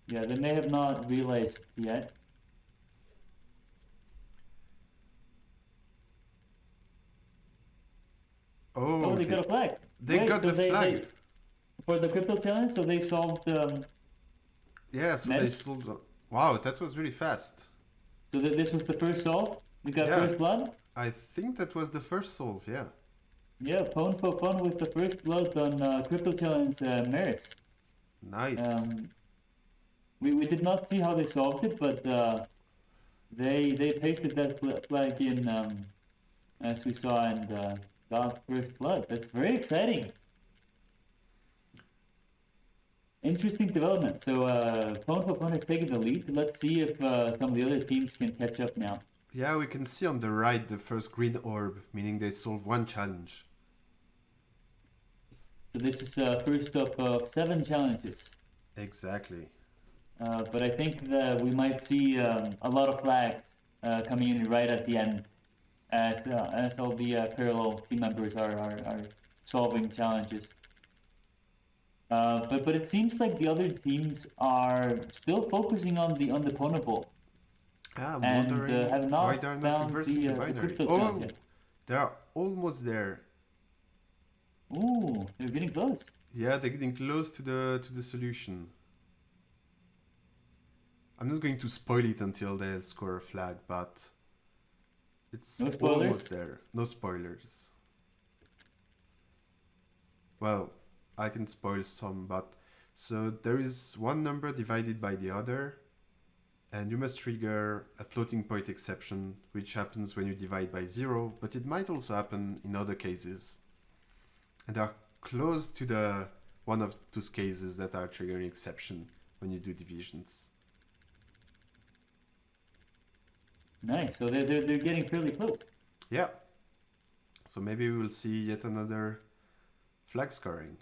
Yeah, they may have not realized yet. Oh, they got a flag. They right, got so the flag. For the crypto challenge, so they solved yeah, so they solved. Wow, that was really fast. So this was the first solve? We got first blood? I think that was the first solve, yeah. Yeah, pwnPHOfun with the first blood on crypto challenge Maris. Nice. We did not see how they solved it, but they pasted that flag in as we saw, and got first blood. That's very exciting. Interesting development. So pwnPHOfun has taken the lead. Let's see if some of the other teams can catch up now. Yeah, we can see on the right the first green orb, meaning they solved 1 challenge. So this is first of 7 challenges. Exactly. But I think that we might see a lot of flags coming in right at the end as all the parallel team members are solving challenges. But it seems like the other teams are still focusing on the pwnable I'm and wondering have why not they're not found reversing the the binary. crypto challenge Oh, yet. they're almost there. Ooh, they're getting close. Yeah, they're getting close to the solution. I'm not going to spoil it until they score a flag, but it's No spoilers? almost there. No spoilers. Well, I can spoil some, but so there is one number divided by the other, and you must trigger a floating point exception, which happens when you divide by 0, but it might also happen in other cases. And they are close to the one of those cases that are triggering exception when you do divisions. Nice. So they're getting fairly close. Yeah. So maybe we will see yet another flag scoring.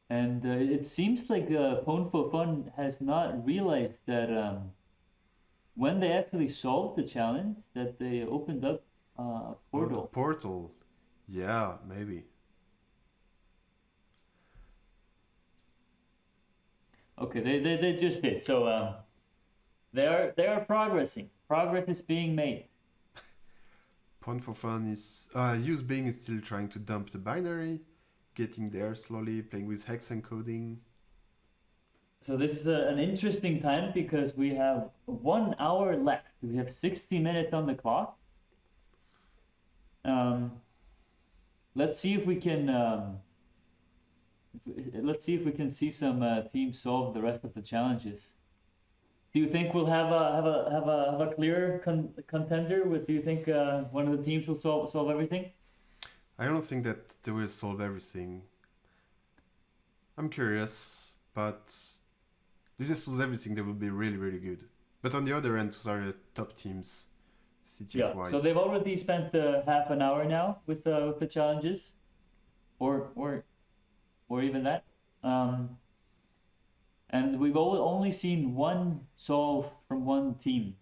And it seems like pwnPHOfun has not realized that when they actually solved the challenge, that they opened up a portal. Oh, the portal. Yeah, maybe. Okay, they just did. So they are progressing. Progress is being made. pwnPHOfun is use Bing is still trying to dump the binary, getting there slowly, playing with hex encoding. So this is an interesting time because we have 1 hour left. We have 60 minutes on the clock. Let's see if we can. Let's see if we can see some teams solve the rest of the challenges. Do you think we'll have a clear contender? Do you think one of the teams will solve everything? I don't think that they will solve everything. I'm curious, but if they solve everything, they will be really, really good. But on the other end, those are the top teams, CTF-wise. Yeah. So they've already spent half an hour now with the challenges, or even that. And we've only seen one solve from one team.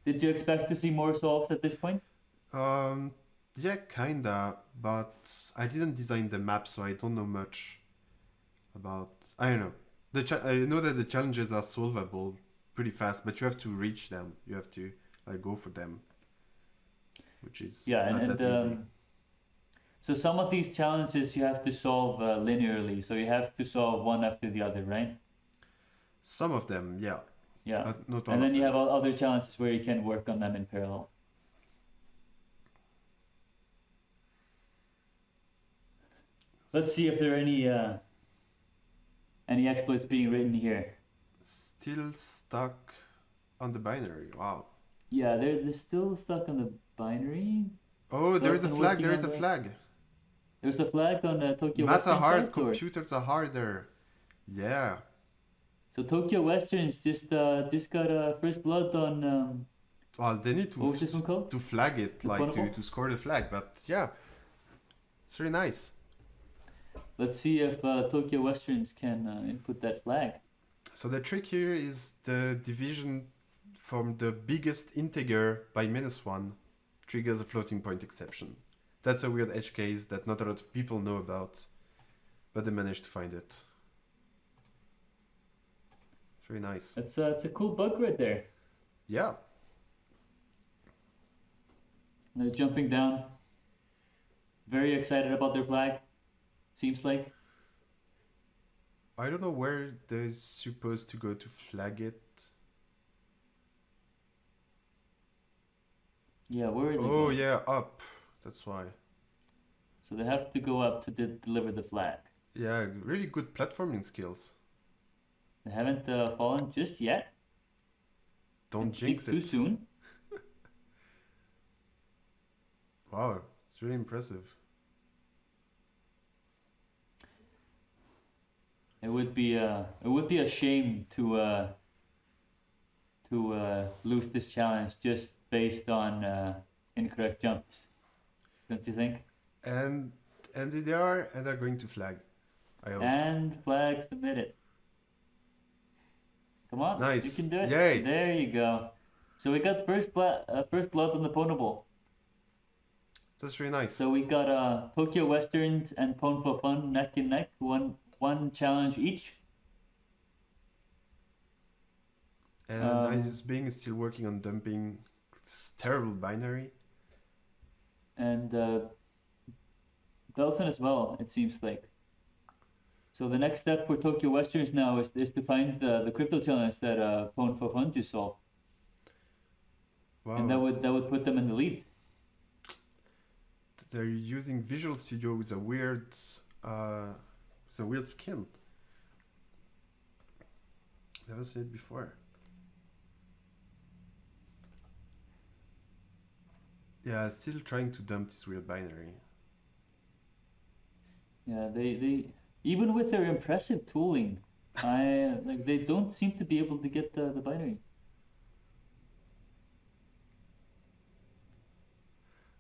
Did you expect to see more solves at this point? Yeah, kinda, but I didn't design the map, so I don't know much about. I don't know. I know that the challenges are solvable pretty fast, but you have to reach them. You have to go for them, which is not that easy. So some of these challenges you have to solve linearly, so you have to solve one after the other, right? Some of them, yeah. Yeah. But not all and then of you them. have other challenges where you can work on them in parallel. Let's see if there are any exploits being written here. Still stuck on the binary. Wow. Yeah, they're still stuck on the binary. Oh, there is a flag. There is a flag. There's a flag on TokyoWesterns. Math are hard. Computers are harder. Yeah. So TokyoWesterns just got first blood on. Well, they need what was this one called? to flag it, to score the flag. But yeah, it's really nice. Let's see if TokyoWesterns can input that flag. So the trick here is the division from the biggest integer by -1 triggers a floating point exception. That's a weird edge case that not a lot of people know about, but they managed to find it. It's really nice. It's a cool bug right there. Yeah. They're jumping down. Very excited about their flag. Seems like. I don't know where they're supposed to go to flag it. Yeah, where are they Oh, going? yeah, up. That's why. So they have to go up to deliver the flag. Yeah, really good platforming skills. They haven't fallen just yet. Don't jinx it. Too soon. Wow, it's really impressive. It would be a shame to lose this challenge just based on incorrect jumps. Don't you think? And they're going to flag. I hope. And flag submitted. Come on, Nice. you can do it. Yay. There you go. So we got first blood on the pwnable. That's really nice. So we got TokyoWesterns and pwnPHOfun neck and neck, one challenge each. And I just being still working on dumping this terrible binary. And Balsn as well, it seems like. So the next step for TokyoWesterns now is to find the crypto challenge that pwnPHOfun just solved. Wow. And that would put them in the lead. They're using Visual Studio with a weird skin. Never seen it before. Yeah, still trying to dump this weird binary. Yeah, they even with their impressive tooling, they don't seem to be able to get the binary.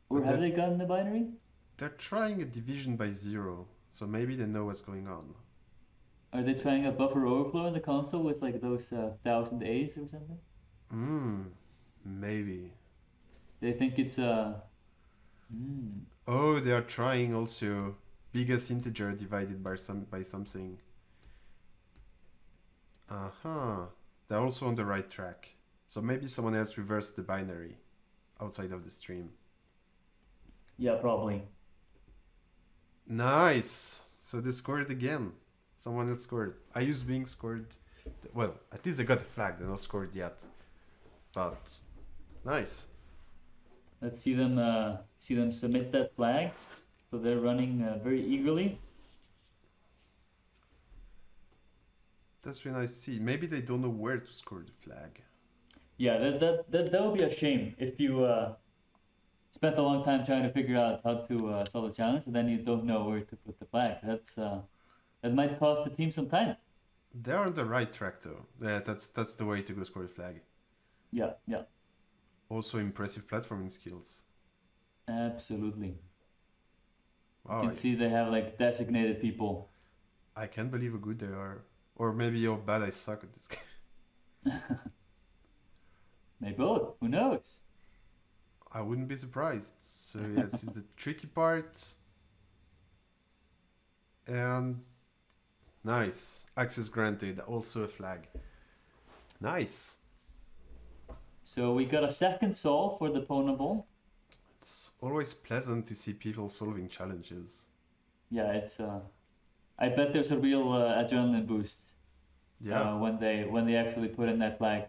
Or have they gotten the binary? They're trying a division by 0, so maybe they know what's going on. Are they trying a buffer overflow in the console with like those 1000 A's or something? Maybe. They think it's Oh, they are trying also biggest integer divided by something. They're also on the right track. So maybe someone else reversed the binary outside of the stream. Yeah, probably. Nice. So they scored again. Someone else scored. I used being scored. Well, at least they got the flag. They're not scored yet. But nice. Let's see them submit that flag. So they're running very eagerly. That's really nice to see. Maybe they don't know where to score the flag. Yeah, that would be a shame if you spent a long time trying to figure out how to solve the challenge and then you don't know where to put the flag. That might cost the team some time. They're on the right track though. Yeah, that's the way to go score the flag. Yeah. Also impressive platforming skills. Absolutely. Wow, You can see they have like designated people. I can't believe how good they are. Or maybe how bad I suck at this game. Maybe both. Who knows? I wouldn't be surprised. So yeah, this is the tricky part. And nice. Access granted. Also a flag. Nice. So we got a second solve for the pwnable. It's always pleasant to see people solving challenges. Yeah, it's I bet there's a real adrenaline boost. Yeah. When they actually put in that flag.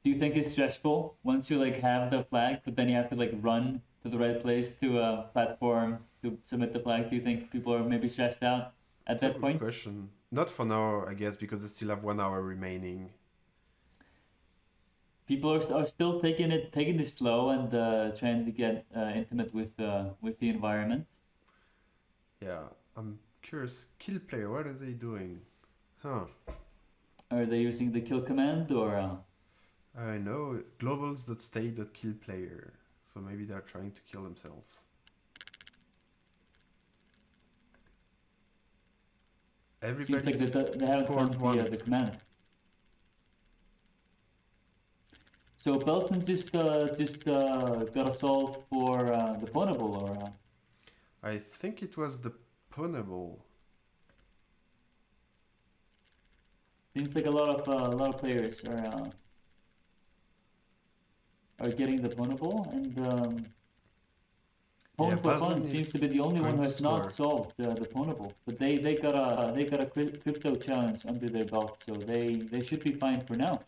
Do you think it's stressful once you like have the flag, but then you have to like run to the right place to a platform to submit the flag? Do you think people are maybe stressed out at that point? Good question. Not for now, I guess, because they still have 1 hour remaining. People are still taking it slow and trying to get intimate with the environment. Yeah, I'm curious. Kill player, what are they doing? Huh. Are they using the kill command or? I know globals.state.kill player. So maybe they're trying to kill themselves. Everybody Seems like they haven't found the command. So Balsn just got a solve for the pwnable, or? I think it was the pwnable. Seems like a lot of players are getting the pwnable, and pwnPHOfun seems to be the only one who has not solved the pwnable. But they got a crypto challenge under their belt, so they should be fine for now.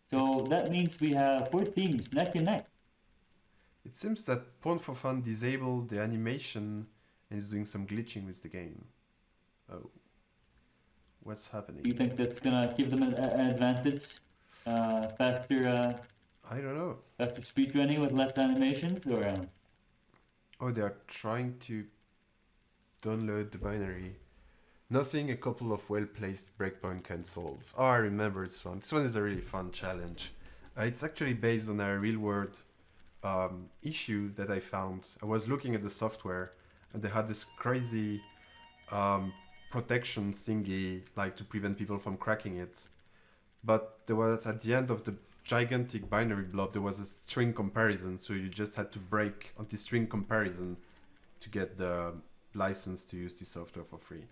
So that means we have 4 teams neck and neck. It seems that pwnPHOfun disabled the animation and is doing some glitching with the game. Oh. What's happening? Do you think that's gonna give them an advantage? Faster I don't know. Faster speedrunning with less animations, or? Oh, they are trying to download the binary. Nothing a couple of well-placed breakpoint can solve. Oh, I remember this one. This one is a really fun challenge. It's actually based on a real-world issue that I found. I was looking at the software, and they had this crazy protection thingy, like to prevent people from cracking it. but there was at the end of the gigantic binary blob there was a string comparison, so you just had to break on the string comparison to get the license to use the software for free.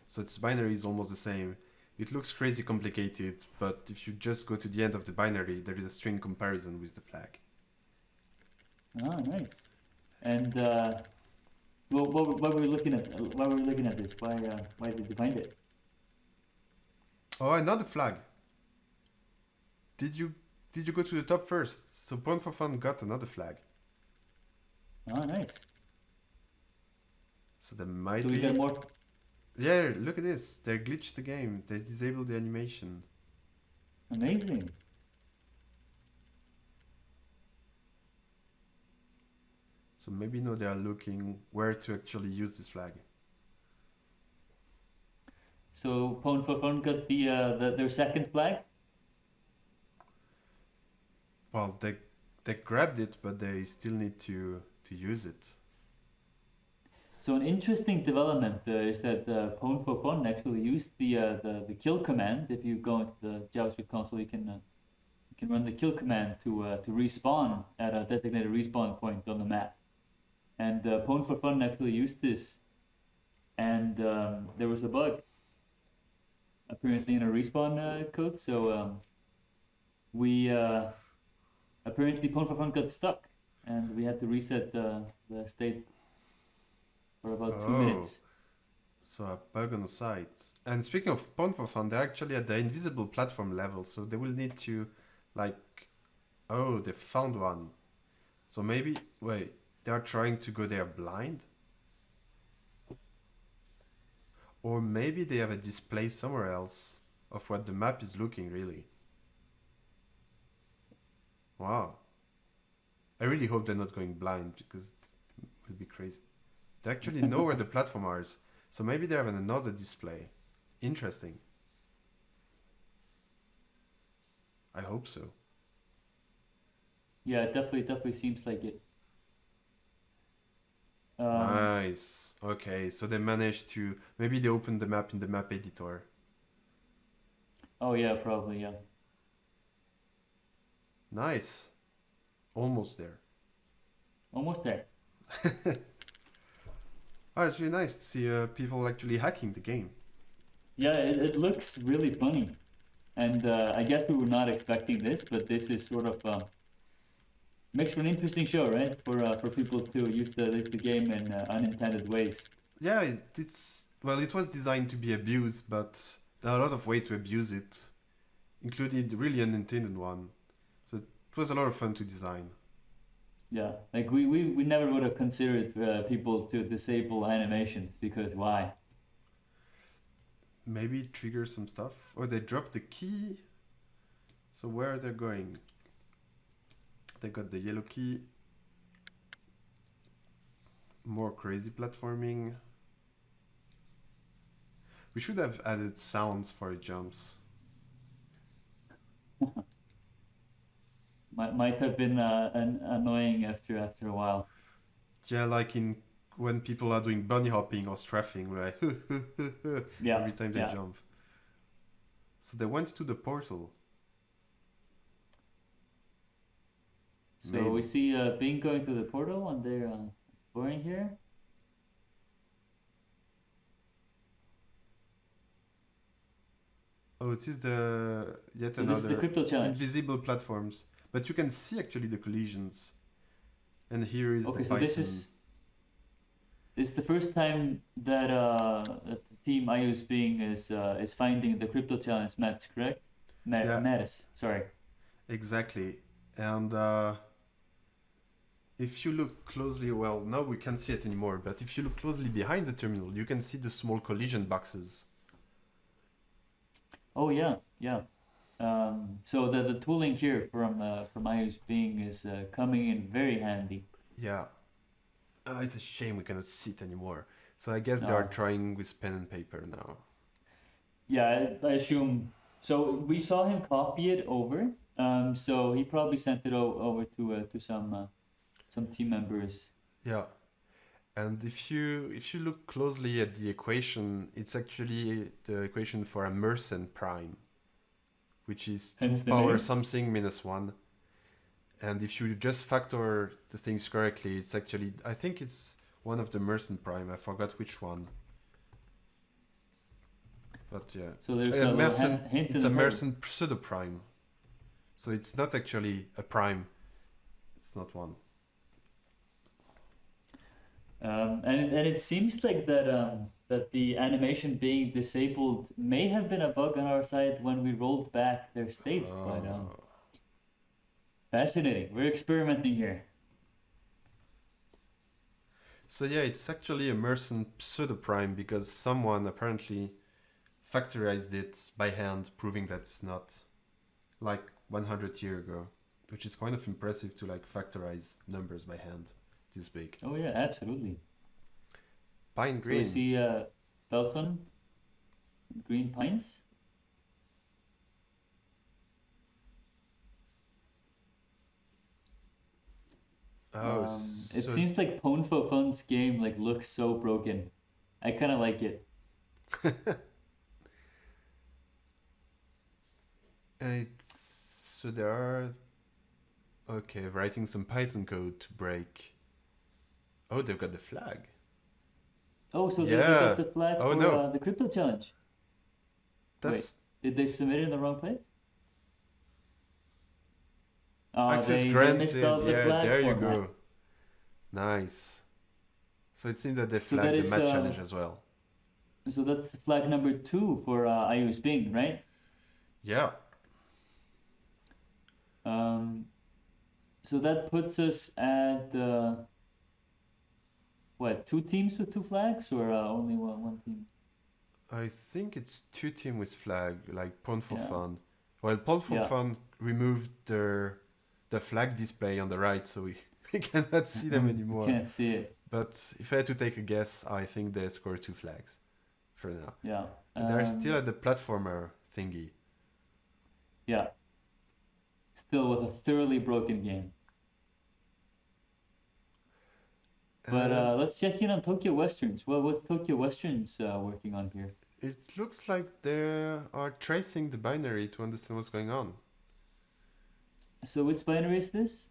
So its binary is almost the same. It looks crazy complicated, but if you just go to the end of the binary, there is a string comparison with the flag. Oh, nice. And what were we looking at? Why were we looking at this? Why did you find it? Oh, another flag. Did you go to the top first? So pwnPHOfun got another flag. Oh, nice. So there might So be. we got more. Yeah, look at this. They glitched the game. They disabled the animation. Amazing. So maybe now they are looking where to actually use this flag. So pwnPHOfun got their second flag. Well, they grabbed it, but they still need to use it. So an interesting development is that pwnPHOfun actually used the kill command. If you go into the JavaScript console, you can run the kill command to respawn at a designated respawn point on the map. And pwnPHOfun actually used this, and there was a bug apparently in a respawn code. So we apparently pwnPHOfun got stuck, and we had to reset the state for about 2 minutes. So a bug on the site. And speaking of pwnPHOfun, they're actually at the invisible platform level, so they will need to, like, oh, they found one. So maybe, wait, they are trying to go there blind? Or maybe they have a display somewhere else of what the map is looking really. Wow. I really hope they're not going blind, because it will be crazy. They actually know where the platform is, so maybe they have another display. Interesting. I hope so. Yeah, it definitely seems like it. Nice. Okay, so they managed to... Maybe they opened the map in the map editor. Oh yeah, probably, yeah. Nice. Almost there. Almost there. Oh, it's really nice to see people actually hacking the game. Yeah, it looks really funny. And I guess we were not expecting this, but this is sort of makes for an interesting show, right? For people to use the game in unintended ways. Yeah, it's... Well, it was designed to be abused, but there are a lot of ways to abuse it, including the really unintended one. So it was a lot of fun to design. Yeah, like we never would have considered people to disable animations, because why? Maybe trigger some stuff. Or they dropped the key. So where are they going? They got the yellow key. More crazy platforming. We should have added sounds for jumps. Might have been annoying after a while. Yeah, like in when people are doing bunny hopping or strafing, like Yeah, every time they yeah. jump. So they went to the portal. So Maybe. we see Bing going through the portal, and they're exploring here. Oh, it is the yet So this is the another crypto challenge. invisible platforms, but you can see actually the collisions. And here is Okay, the so Python. this is the first time that that the team IU's Bing is finding the crypto challenge maps, correct? Yeah. Matis, sorry. Exactly. And if you look closely, well, now we can't see it anymore, but if you look closely behind the terminal, you can see the small collision boxes. Oh yeah, yeah. So the tooling here from IU's Bing is coming in very handy. Yeah. It's a shame we cannot see it anymore. So I guess they are No. trying with pen and paper now. Yeah, I assume. So we saw him copy it over. So he probably sent it over to some team members. Yeah. And if you look closely at the equation, it's actually the equation for a Mersenne prime. which is 2 Hence the power name. something minus 1. And if you just factor the things correctly, it's actually, I think it's one of the Mercen prime. I forgot which one. But yeah. So there's a little Mercen, hint it's in a the code. Mercen pseudo prime. So it's not actually a prime. It's not one. And it seems like that the animation being disabled may have been a bug on our side when we rolled back their state, but fascinating. We're experimenting here. So yeah, it's actually a Mercen pseudo prime because someone apparently factorized it by hand, proving that it's not like 100 years ago, which is kind of impressive to like factorize numbers by hand this big. Oh yeah, absolutely. Pine So I green. see Balsn, green pines. Oh, It so seems like pwnPHOfun's game like looks so broken. I kind of like it. so there are okay, writing some Python code to break. Oh, they've got the flag. Oh, so they Yeah. got the flag Oh, for no. the crypto challenge. That's Did they submit it in the wrong place? access They granted. misspelled the Yeah, flag there you format. go. Nice. So it seems that they So flagged that the is match challenge as well. so that's flag number 2 for IU's Bing, right? Yeah. So that puts us at what, 2 teams with 2 flags, or only one team? I think it's 2 team with flag, like pwnPHOfun. Yeah. Well, pwnPHOfun removed the flag display on the right, so we cannot see them anymore. Can't see it. But if I had to take a guess, I think they score 2 flags for now. Yeah. And they're still at the platformer thingy. Yeah. Still with a thoroughly broken game. But let's check in on TokyoWesterns. Well, what's TokyoWesterns working on here? It looks like they are tracing the binary to understand what's going on. So which binary is this?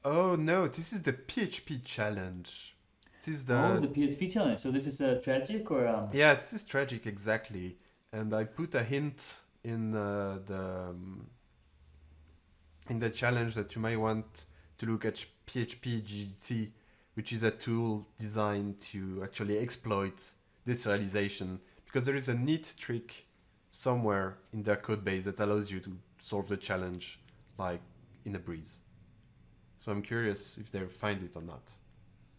Oh no, this is the PHP challenge. This is the PHP challenge. So this is tragic, or Yeah, this is tragic exactly. And I put a hint in the challenge that you might want to look at PHP which is a tool designed to actually exploit this realization, because there is a neat trick somewhere in their code base that allows you to solve the challenge like in a breeze. So I'm curious if they find it or not.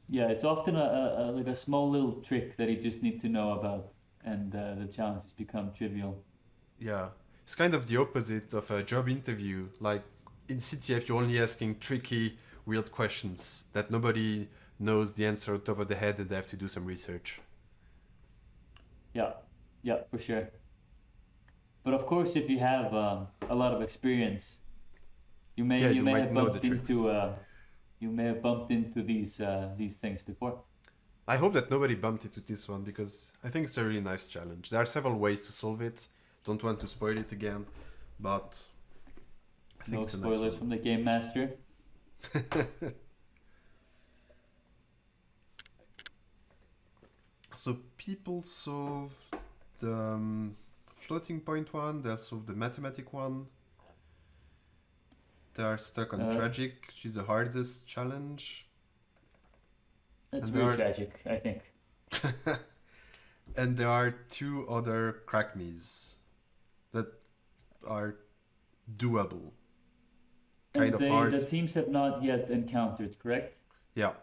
Yeah, it's often a like a small little trick that you just need to know about, and the challenge has become trivial. Yeah, it's kind of the opposite of a job interview. Like in CTF, you're only asking tricky, weird questions that nobody knows the answer on top of the head, and they have to do some research. Yeah, for sure. But of course, if you have a lot of experience, you may have bumped into these things before. I hope that nobody bumped into this one, because I think it's a really nice challenge. There are several ways to solve it. Don't want to spoil it again, but I think No it's a spoilers nice one. from the game master. So people solve the floating point one, they solve the mathematic one. They are stuck on tragic, which is the hardest challenge. That's very tragic, I think. And there are 2 other crack me's that are doable. Kind of hard. The teams have not yet encountered, correct? Yeah.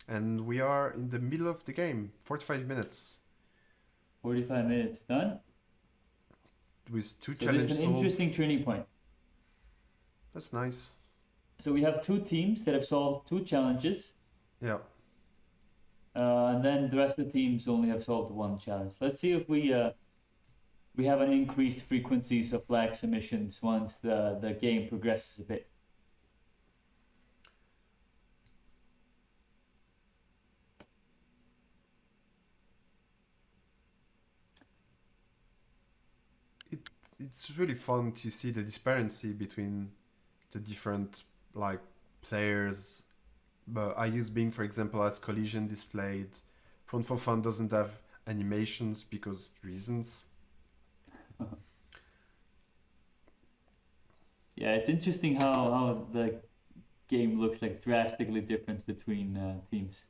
And we are in the middle of the game, 45 minutes. 45 minutes done. With 2 So challenges. this is an interesting turning point. That's nice. So we have 2 teams that have solved 2 challenges. Yeah. And then the rest of the teams only have solved 1 challenge. Let's see if we have an increased frequencies of flag submissions once the game progresses a bit. it's really fun to see the disparity between the different like players. But I use Bing, for example, as collision displayed. pwnPHOfun doesn't have animations because reasons. Yeah, it's interesting how the game looks like drastically different between teams.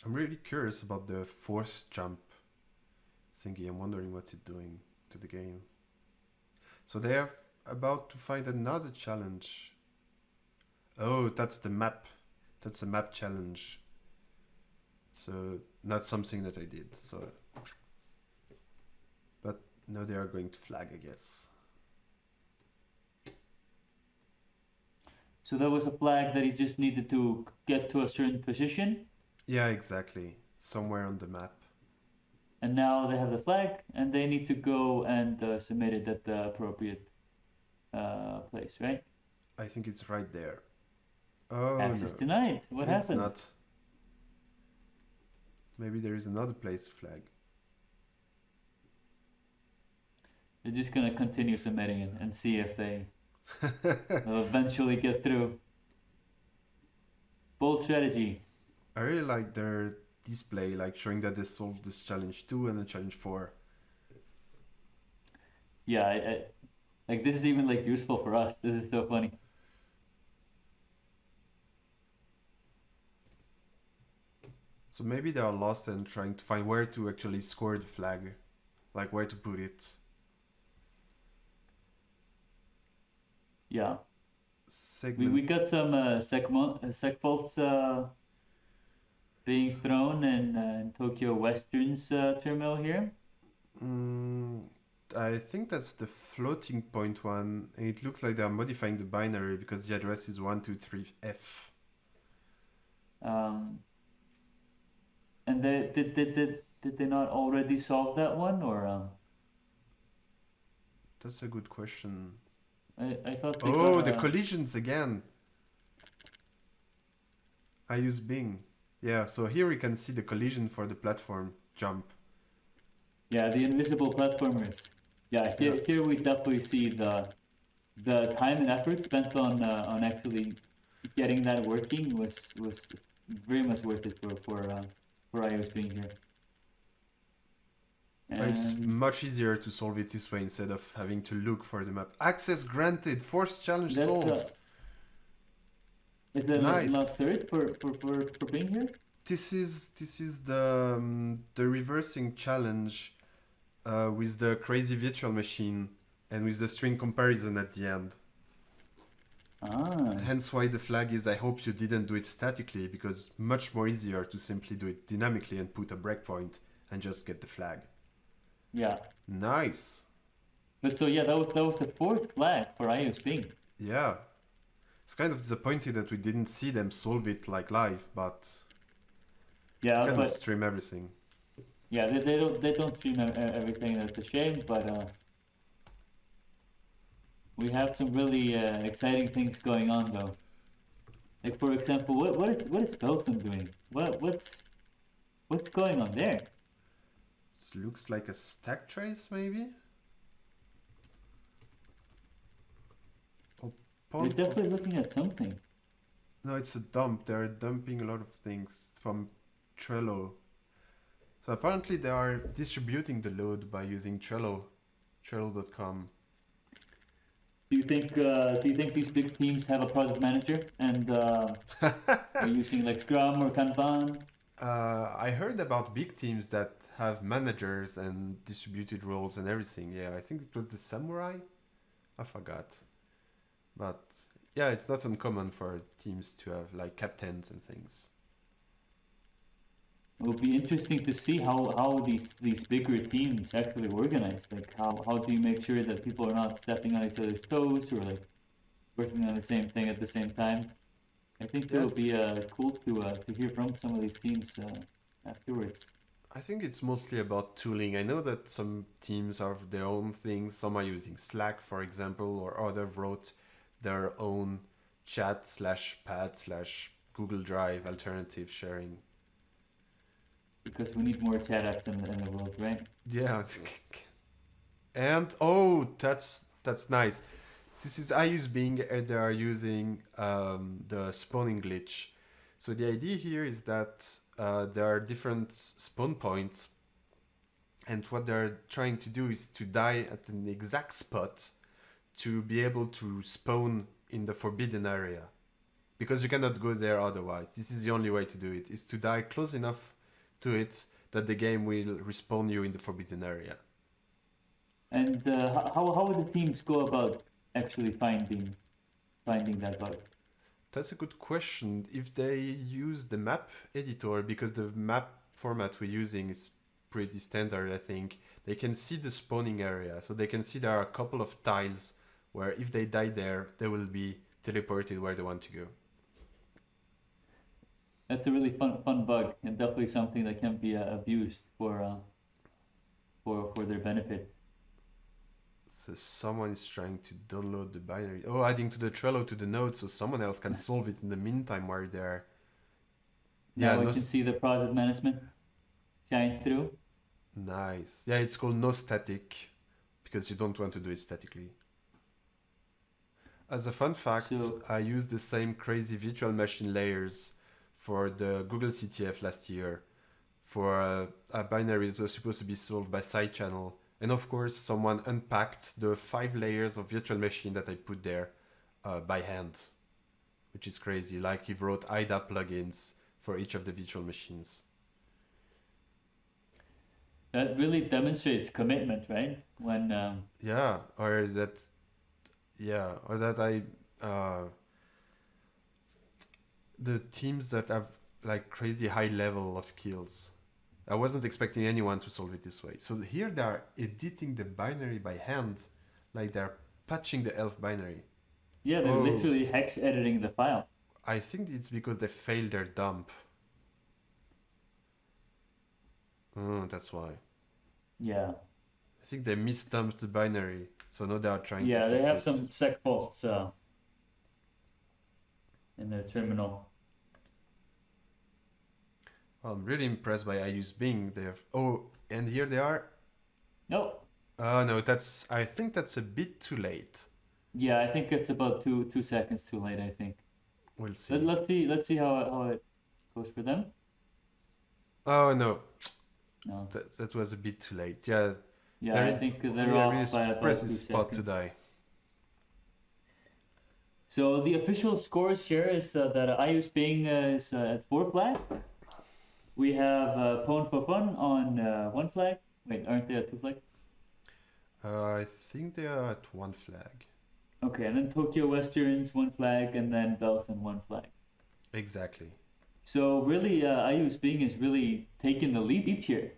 I'm really curious about the force jump thingy. I'm wondering what's it doing to the game. So they are about to find another challenge. Oh, that's the map. That's a map challenge. So not something that I did. So, but now they are going to flag, I guess. So there was a flag that he just needed to get to a certain position. Yeah, exactly. Somewhere on the map. And now they have the flag, and they need to go and submit it at the appropriate place, right? I think it's right there. Oh, Access no. denied. What It's happened? not. Maybe there is another place to flag. They're just gonna continue submitting it and see if they will eventually get through. Bold strategy. I really like their display, like showing that they solved this challenge 2 and then challenge 4. Yeah, like this is even like useful for us. This is so funny. So maybe they are lost and trying to find where to actually score the flag, like where to put it. Yeah. Segment. We got some sec faults being thrown in TokyoWesterns terminal here. I think that's the floating point one. And it looks like they are modifying the binary because the address is 123F. And they did they not already solve that one, or That's a good question. I thought they Oh, got the collisions again. I use Bing. Yeah, so here we can see the collision for the platform jump. yeah, the invisible platformers. Yeah, here we definitely see the time and effort spent on actually getting that working was very much worth it for iOS being here. It's And much easier to solve it this way instead of having to look for the map. Access granted. Force challenge that's solved. is that Nice. not third for being here? This is the reversing challenge with the crazy virtual machine and with the string comparison at the end. Hence why the flag is I hope you didn't do it statically, because much more easier to simply do it dynamically and put a breakpoint and just get the flag. Yeah. Nice. But so yeah, that was the fourth flag for iOS Bing. Yeah. It's kind of disappointing that we didn't see them solve it like live, but yeah, we can but stream everything. Yeah, they don't stream everything. That's a shame, but we have some really exciting things going on though. Like for example, what is Balsn doing? What's going on there? It looks like a stack trace, maybe? You're definitely looking at something. No, it's a dump. They're dumping a lot of things from Trello. So apparently they are distributing the load by using Trello, Trello.com. Do you think these big teams have a project manager and are using like Scrum or Kanban? I heard about big teams that have managers and distributed roles and everything. Yeah, I think it was the Samurai. I forgot. But yeah, it's not uncommon for teams to have like captains and things. It would be interesting to see how these bigger teams actually organize. Like how do you make sure that people are not stepping on each other's toes or like working on the same thing at the same time? I think it would be cool to hear from some of these teams afterwards. I think it's mostly about tooling. I know that some teams have their own things. Some are using Slack, for example, or other wrote their own chat/pad/Google Drive alternative sharing. because we need more chat apps in the world, right? Yeah. And oh, that's nice. This is I use Bing. They are using the spawning glitch. So the idea here is that there are different spawn points, and what they're trying to do is to die at an exact spot to be able to spawn in the forbidden area, because you cannot go there otherwise. This is the only way to do it, is to die close enough to it that the game will respawn you in the forbidden area. And how would the teams go about actually finding that bug? That's a good question. If they use the map editor, because the map format we're using is pretty standard, I think, they can see the spawning area. So they can see there are a couple of tiles where if they die there, they will be teleported where they want to go. That's a really fun bug, and definitely something that can be abused for their benefit. So someone is trying to download the binary. Oh, adding to the Trello to the notes so someone else can solve it in the meantime while they're... Now we can see the project management shine through. Nice. Yeah, it's called no static because you don't want to do it statically. As a fun fact, I used the same crazy virtual machine layers for the Google CTF last year for a binary that was supposed to be solved by side channel. And of course, someone unpacked the 5 layers of virtual machine that I put there by hand, which is crazy. Like he wrote IDA plugins for each of the virtual machines. That really demonstrates commitment, right? When yeah, or that I the teams that have like crazy high level of kills. I wasn't expecting anyone to solve it this way. So here they are editing the binary by hand, like they're patching the ELF binary. Yeah, they're literally hex editing the file. I think it's because they failed their dump. Oh, that's why. Yeah. I think they misdumped the binary, so now they are trying to fix it. Yeah, they have some sec faults in their terminal. I'm really impressed by I use Bing. They have and here they are. No. No, I think that's a bit too late. Yeah, I think it's about two seconds too late. I think. We'll see. Let's see how it goes for them. Oh no. No. That was a bit too late. Yeah. Yeah, I think they're off by about 2 seconds. Spot to die. So the official scores here is that I use Bing is at 4 flag. We have pwnPHOfun on 1 flag. Wait, aren't they at 2 flags? I think they are at 1 flag. Okay, and then TokyoWesterns 1 flag, and then Balsn 1 flag. Exactly. So really, I use Bing is really taking the lead here.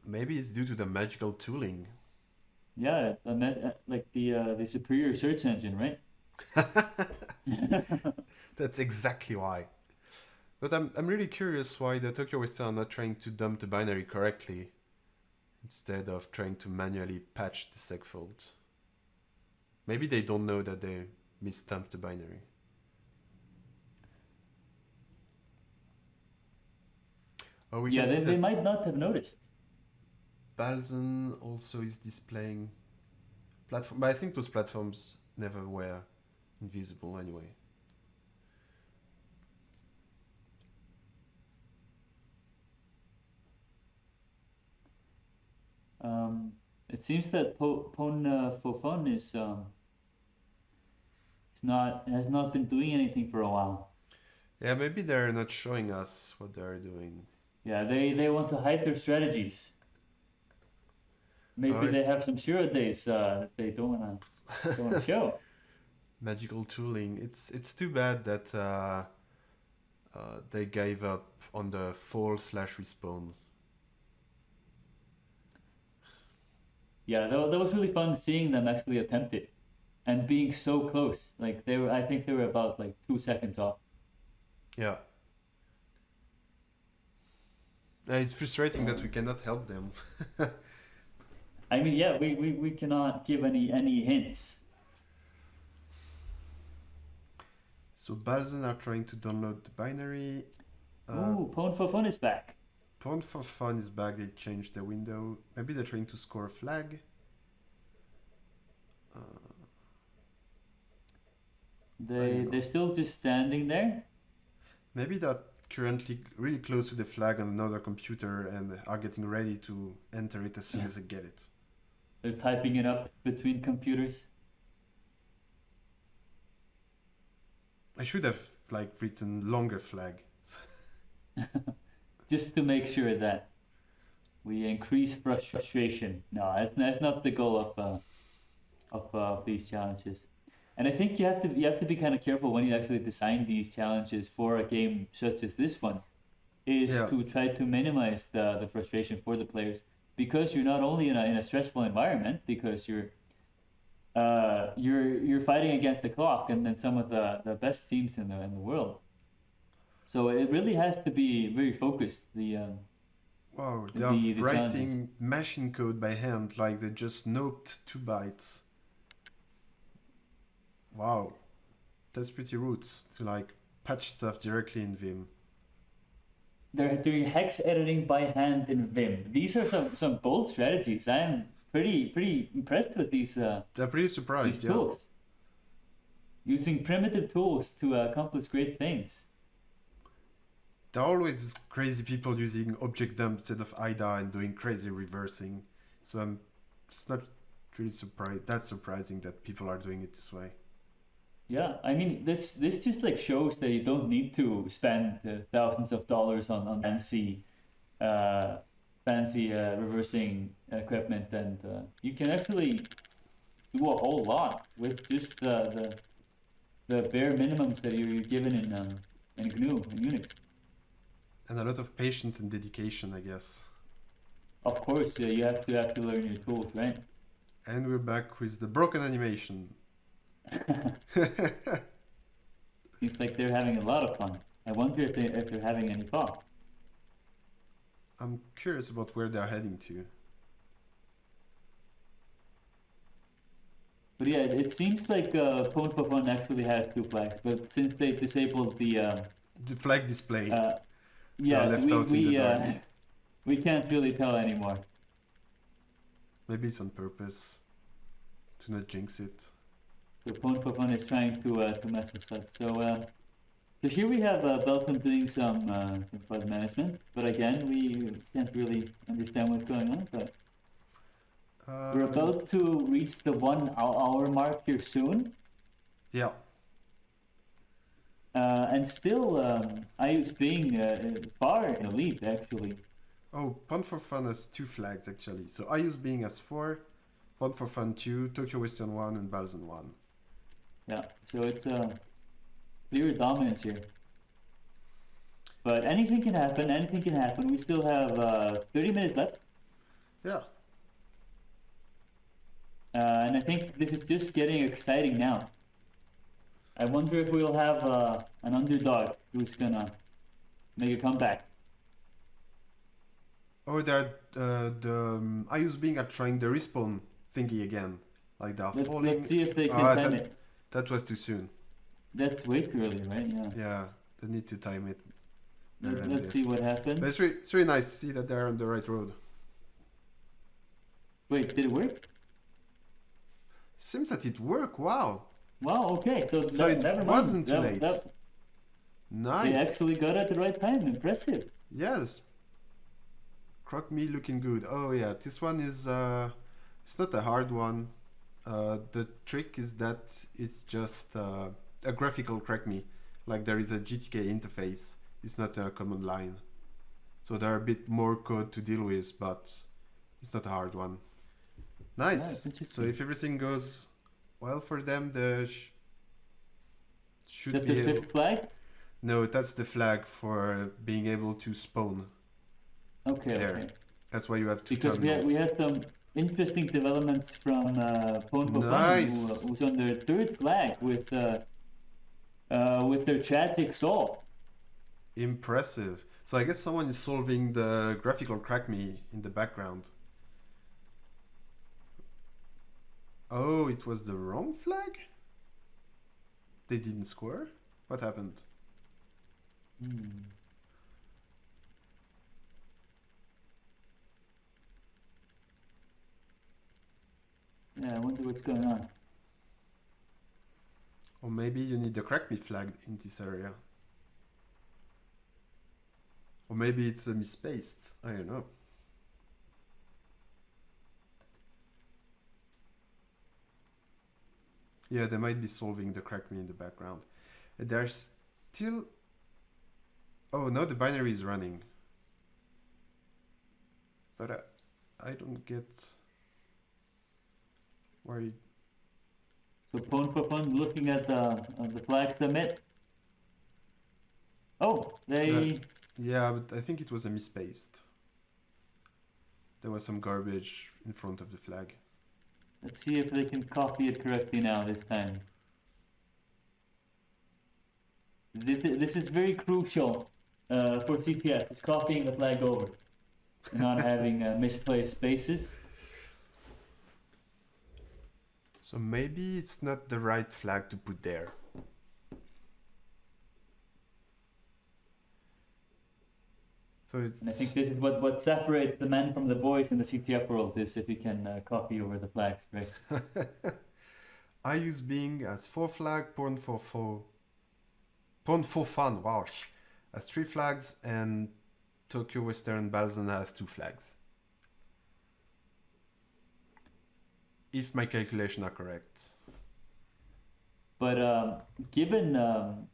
Maybe it's due to the magical tooling. Yeah, like the superior search engine, right? That's exactly why. But I'm really curious why the TokyoWesterns are not trying to dump the binary correctly instead of trying to manually patch the segfault. Maybe they don't know that they misdumped the binary. Oh, yeah, they might not have noticed. Balsn also is displaying platform, but I think those platforms never were invisible anyway. It seems that pwnPHOfun has not been doing anything for a while. Yeah, maybe they're not showing us what they're doing. Yeah, they want to hide their strategies. Maybe they have some Shiro days that they don't wanna show. Magical tooling. It's too bad that they gave up on the fall/respawn. Yeah, that was really fun seeing them actually attempt it, and being so close. Like I think they were about like 2 seconds off. Yeah. It's frustrating that we cannot help them. I mean, yeah, we cannot give any hints. So Balsn are trying to download the binary. Ooh, pwnPHOfun is back. pwnPHOfun is back. They changed the window. Maybe they're trying to score a flag. They're still just standing there. Maybe they're currently really close to the flag on another computer and are getting ready to enter it as soon as they get it. They're typing it up between computers. I should have like written longer flag. Just to make sure that we increase frustration. No, that's not the goal of these challenges. And I think you have to be kind of careful when you actually design these challenges for a game such as this one, is to try to minimize the frustration for the players, because you're not only in a stressful environment, because you're fighting against the clock and then some of the best teams in the world. So it really has to be very focused. Wow, they are writing machine code by hand, like they just noped 2 bytes. Wow, that's pretty roots to like patch stuff directly in Vim. They're doing hex editing by hand in Vim. These are some bold strategies. I'm pretty impressed with these. They're pretty surprised. These tools, using primitive tools to accomplish great things. There are always crazy people using object dump instead of IDA and doing crazy reversing. So it's not really surprising that people are doing it this way. Yeah, I mean this just like shows that you don't need to spend thousands of dollars on fancy reversing equipment, and you can actually do a whole lot with just the bare minimums that you're given in GNU and Unix. And a lot of patience and dedication, I guess. Of course, you have to learn your tools, right? And we're back with the broken animation. Seems like they're having a lot of fun. I wonder if they're having any fun. I'm curious about where they're heading to. But yeah, it seems like pwnPHOfun actually has 2 flags, but since they disabled the flag display, yeah, left out in the dark. We can't really tell anymore. Maybe it's on purpose to not jinx it. So pwnPHOfun is trying to mess us up. So here we have Balsn doing some flood management, but again we can't really understand what's going on. But we're about to reach the 1 hour mark here soon. Yeah. And still, IU's being far in the lead actually. Oh, pwnPHOfun has 2 flags actually. So IU's being has 4, pwnPHOfun 2, TokyoWesterns 1, and Balsn 1. Yeah, so it's clear dominance here. But anything can happen, We still have 30 minutes left. Yeah. And I think this is just getting exciting now. I wonder if we'll have an underdog who's gonna make a comeback. Or the IU's being are trying the respawn thingy again. Like they're falling. Let's see if they can time it. That was too soon. That's way too early, right? Yeah. Yeah, they need to time it. Let's see what happens. But it's really nice to see that they're on the right road. Wait, did it work? Seems that it worked. Wow. Wow. Okay. So it never wasn't too mind. late. Nice. They actually got it at the right time. Impressive. Yes. Croc me looking good. Oh yeah, this one is it's not a hard one. The trick is that it's just a graphical crack me. Like there is a GTK interface. It's not a command line. So there are a bit more code to deal with, but it's not a hard one. Nice. Right, so if everything goes well for them, the should is that be the 5th flag? No, that's the flag for being able to spawn. Okay. There. Okay. That's why you have 2 because terminals. we had some interesting developments from pwnPHOfun, Nice. who's on their 3rd flag with their tragic solve. Impressive. So I guess someone is solving the graphical crack me in the background. Oh, it was the wrong flag? They didn't score? What happened? what's going on. Or maybe you need the crack me flag in this area. Or maybe it's misspaced. I don't know. Yeah, they might be solving the crack me in the background. There's still... Oh, now the binary is running. But I don't get... Why... So pwnPHOfun looking at the flag submit. Oh, they... Yeah, but I think it was a misspaced. There was some garbage in front of the flag. Let's see if they can copy it correctly now this time. This is very crucial for CTF. It's copying the flag over and not having misplaced spaces. So maybe it's not the right flag to put there. So And I think this is what separates the men from the boys in the CTF world, is if you can copy over the flags, right? I use Bing as 4 flag, pwnPHOfun, wow, as 3 flags, and TokyoWestern Balsn has 2 flags. If my calculations are correct. But given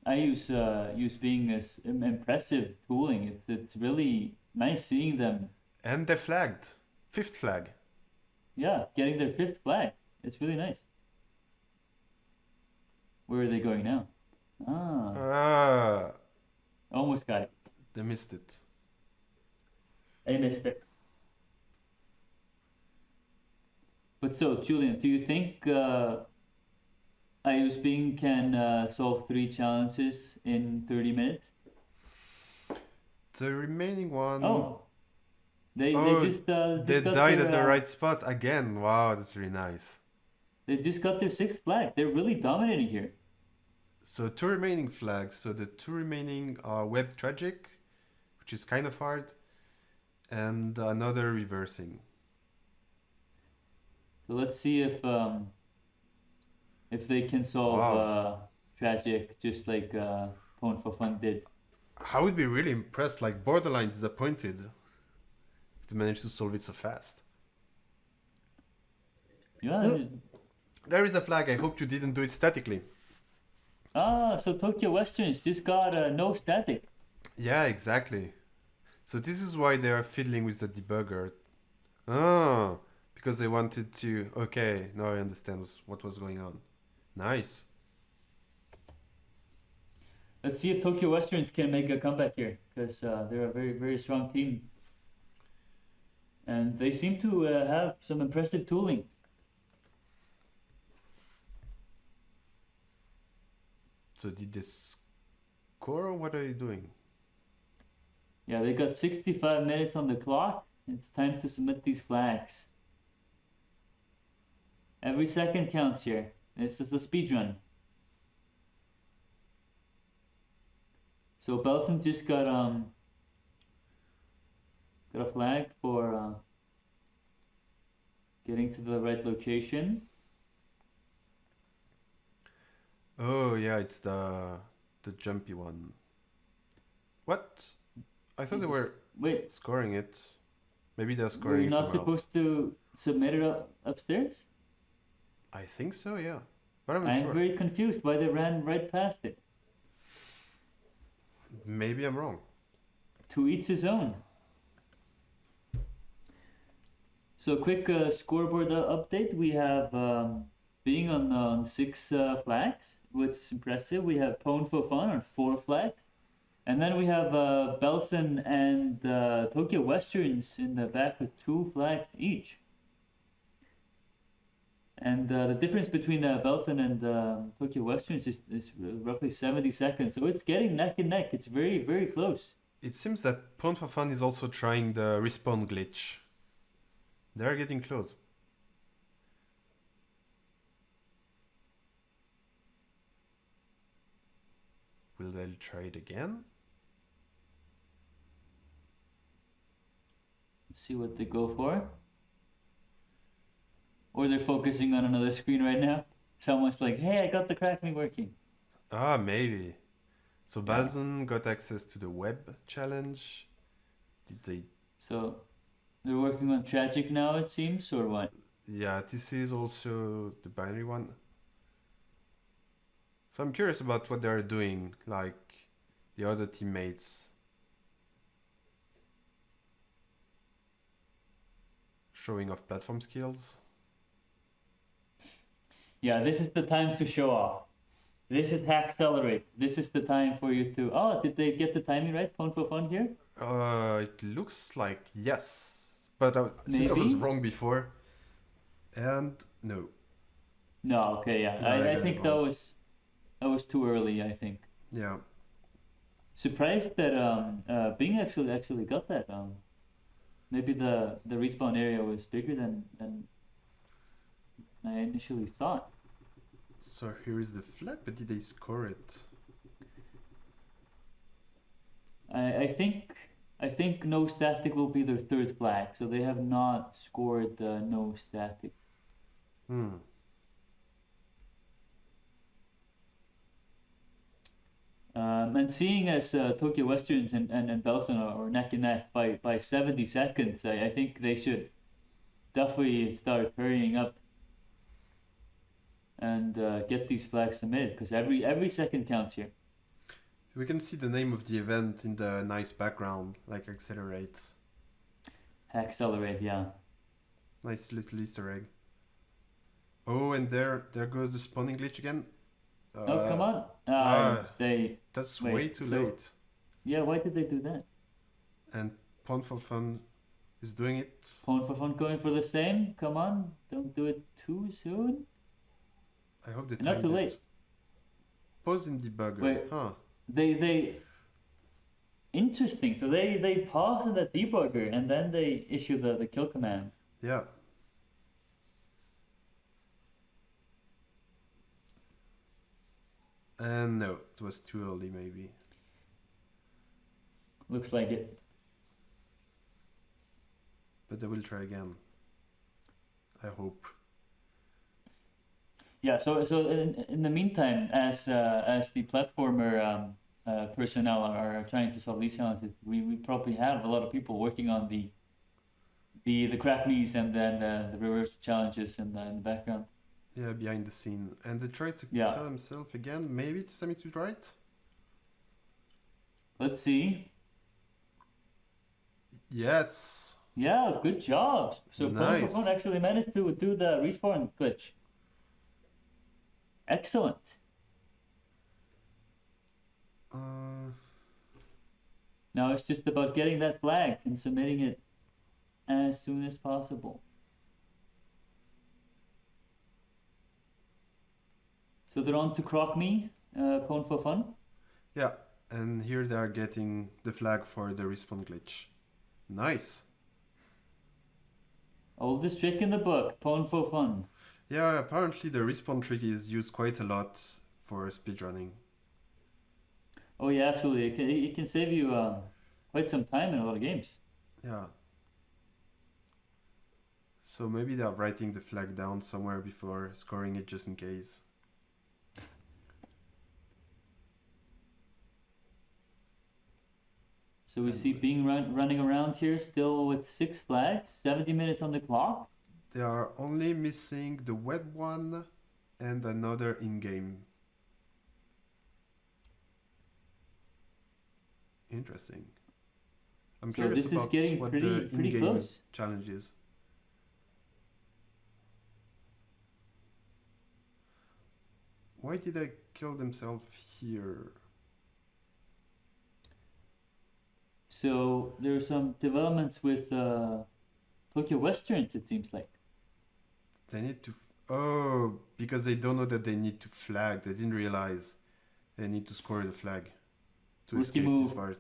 I use Bing as impressive tooling, it's really nice seeing them. And they flagged, 5th flag. Yeah, getting their 5th flag. It's really nice. Where are they going now? Ah, Almost got it. they missed it. I missed it. But so, Julian, do you think iOS Bing can solve 3 challenges in 30 minutes? The remaining one... Oh, they just they got died their, at the right spot again. Wow, that's really nice. They just got their 6th flag. They're really dominating here. So 2 remaining flags. So the 2 remaining are web tragic, which is kind of hard, and another reversing. So let's see if they can solve tragic just like pwnPHOfun did. I would be really impressed, like borderline disappointed, if they managed to solve it so fast. Yeah. There is a flag. I hope you didn't do it statically. So TokyoWesterns just got no static. Yeah, exactly. So this is why they are fiddling with the debugger. Ah, because they wanted to... Okay, now I understand what was going on. Nice. Let's see if TokyoWesterns can make a comeback here, because they're a very, very strong team. And they seem to have some impressive tooling. So did they score, or what are you doing? Yeah, they got 65 minutes on the clock. It's time to submit these flags. Every second counts here. This is a speed run. So Balsn just got a flag for getting to the right location. Oh yeah, it's the jumpy one. What? I thought they were scoring it. Maybe they're scoring it somewhere else. We're not supposed to submit it upstairs? I think so, yeah. But I'm not sure. I'm very confused why they ran right past it. Maybe I'm wrong. To each his own. So quick scoreboard update. We have Bing on 6 flags, which is impressive. We have pwnPHOfun on 4 flags. And then we have Balsn and TokyoWesterns in the back with 2 flags each. And the difference between Balsn and TokyoWesterns is roughly 70 seconds. So it's getting neck and neck. It's very, very close. It seems that pwnPHOfun is also trying the respawn glitch. They're getting close. Will they try it again? Let's see what they go for. Or they're focusing on another screen right now. Someone's like, hey, I got the crack me working. Ah, maybe. So Yeah. Balsn got access to the web challenge. Did they? So they're working on Tragic now, it seems, or what? Yeah, this is also the binary one. So I'm curious about what they're doing, like the other teammates. Showing off platform skills. Yeah, this is the time to show off. This is Hackceler8. This is the time for you to. Oh, did they get the timing right? pwnPHOfun here? It looks like yes, but since I was Maybe? wrong before, and no, No, okay, yeah. no, I I got it think wrong. that was too early, I think. Yeah, Surprised that Bing actually got that. Maybe the respawn area was bigger than I initially thought. so here is the flag, but did they score it? I think no static will be their third flag, so they have not scored no static. Hmm. And seeing as TokyoWesterns and Balsn are neck and neck by 70 seconds, I think they should definitely start hurrying up and get these flags submitted, because every second counts here. We can see the name of the event in the nice background, like Hackceler8. Hackceler8, yeah. Nice little Easter egg. Oh, and there goes the spawning glitch again. Oh, come on. That's wait, way too so- late. Yeah, why did they do that? And pwnPHOfun is doing it. pwnPHOfun going for the same? Come on, don't do it too soon. I hope they Not timed too it. late. Pause in debugger. Wait. Huh. They interesting. So they pause in the debugger and then they issue the kill command. Yeah. And no, it was too early maybe. Looks like it. But they will try again. I hope. Yeah. So in the meantime, as the platformer personnel are trying to solve these challenges, we probably have a lot of people working on the crack knees and then the reverse challenges in the background. Yeah, behind the scene. And they tried to Yeah. kill himself again. Maybe it's time to right? Let's see. Yes. Yeah, good job. So Nice. pwnPHOfun actually managed to do the respawn glitch. Excellent. Now it's just about getting that flag and submitting it as soon as possible. So they're on to croc me, pwnPHOfun. Yeah, and here they are getting the flag for the respawn glitch. Nice. Oldest trick in the book, pwnPHOfun. Yeah, apparently the respawn trick is used quite a lot for speedrunning. Oh yeah, absolutely. It can save you quite some time in a lot of games. Yeah. So maybe they're writing the flag down somewhere before scoring it just in case. So we see Bing running around here still with 6 flags, 70 minutes on the clock. They are only missing the web one and another in-game. Interesting. I'm So curious this is about getting what pretty the in-game close. challenge is. Why did I kill themselves here? So there are some developments with TokyoWesterns, it seems like. They need to... Oh, because they don't know that they need to flag. They didn't realize they need to score the flag to Rookie escape move. this part.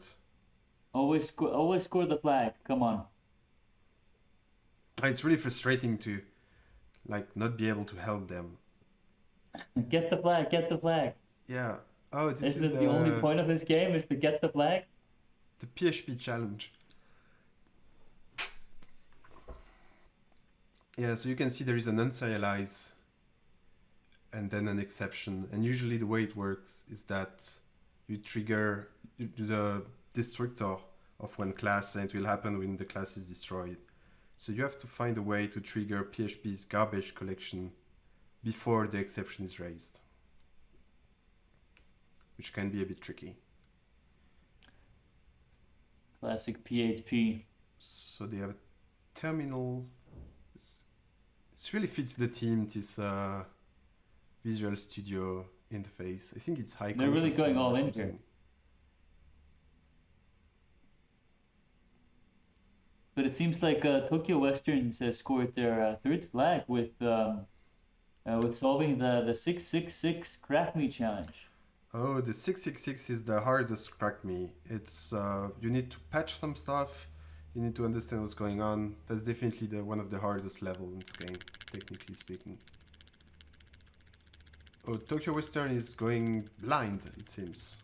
Always score the flag. Come on. It's really frustrating to like not be able to help them. Get the flag. Get the flag. Yeah. Oh, this Isn't is it the only point of this game is to get the flag? the PHP challenge. Yeah, so you can see there is an unserialize and then an exception. And usually the way it works is that you trigger the destructor of one class, and it will happen when the class is destroyed. So you have to find a way to trigger PHP's garbage collection before the exception is raised, which can be a bit tricky. Classic PHP. So they have a terminal. It really fits the theme, this Visual Studio interface. I think it's high. They're really going all in here. But it seems like TokyoWesterns scored their third flag with solving the 666 Crack Me challenge. Oh, the 666 is the hardest Crack Me. It's you need to patch some stuff. You need to understand what's going on. That's definitely one of the hardest levels in this game, technically speaking. Oh, TokyoWestern is going blind, it seems.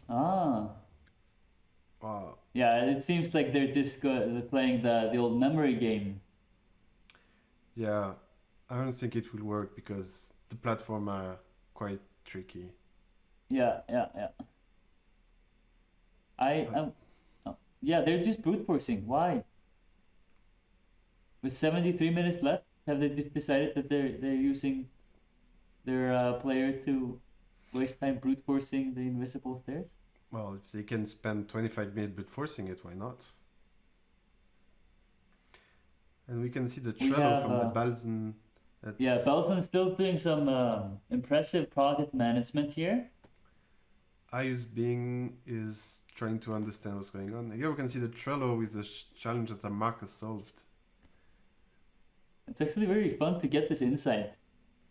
Ah. Wow. Yeah, it seems like they're just playing the old memory game. Yeah, I don't think it will work because the platform are quite tricky. Yeah. Yeah, they're just brute forcing. Why? With 73 minutes left, have they just decided that they're using their player to waste time brute forcing the invisible stairs? Well, if they can spend 25 minutes brute forcing it, why not? And we can see the Trello from the Balsn. Yeah, Balsn still doing some impressive project management here. I use Bing is trying to understand what's going on. Here we can see the Trello with the challenge that Marcus solved. It's actually very fun to get this insight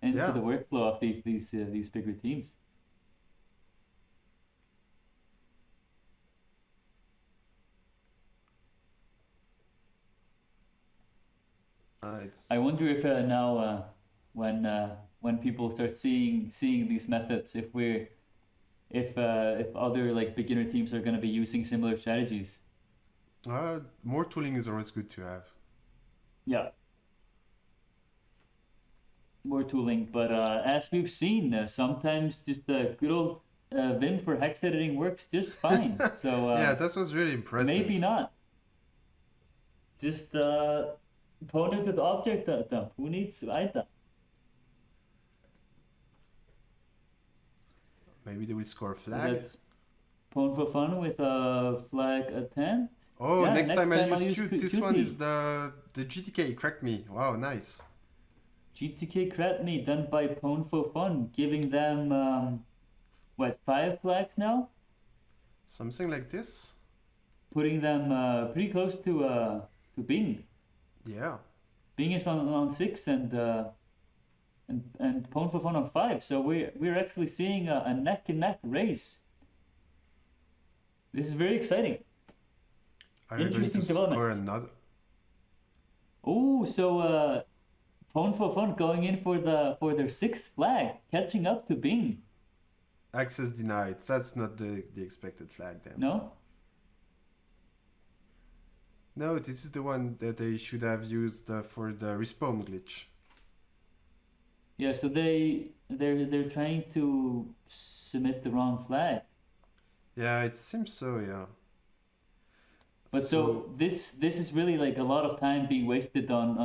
into the workflow of these bigger teams. I wonder if now when people start seeing these methods, if other like beginner teams are going to be using similar strategies. More tooling is always good to have. Yeah. More tooling, but as we've seen, sometimes just the good old Vim for hex editing works just fine. So yeah, that was really impressive. Maybe not. Just opponent with object dump. Who needs item? Maybe they will score a flag. So that's pwnPHOfun with a flag attempt. Oh, yeah, next time I'll use Qt. This one is the GTK Crack Me. Wow, nice. GTK Crack Me done by pwnPHOfun, giving them 5 flags now? Something like this. Putting them pretty close to Bing. Yeah. Bing is on 6 and pwnPHOfun on 5. So we're actually seeing a neck and neck race. This is very exciting. Interesting developments. Oh, so pwnPHOfun going in for their 6th flag, catching up to Bing. Access denied. That's not the expected flag then. No? No, this is the one that they should have used for the respawn glitch. Yeah, so they're trying to submit the wrong flag. Yeah, it seems so, yeah. But so this is really like a lot of time being wasted on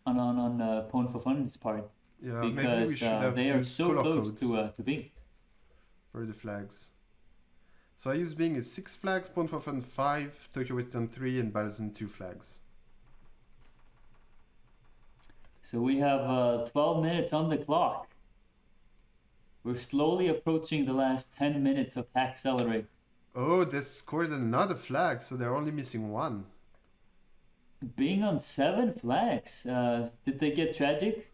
pwnPHOfun's part. Yeah, because maybe we should have they are so close to Bing. For the flags. So I use Bing is 6 flags, pwnPHOfun 5, TokyoWestern 3, and Balsn 2 flags. So we have 12 minutes on the clock. We're slowly approaching the last 10 minutes of Hackceler8. Oh, they scored another flag, so they're only missing 1. Bing on 7 flags. Did they get tragic?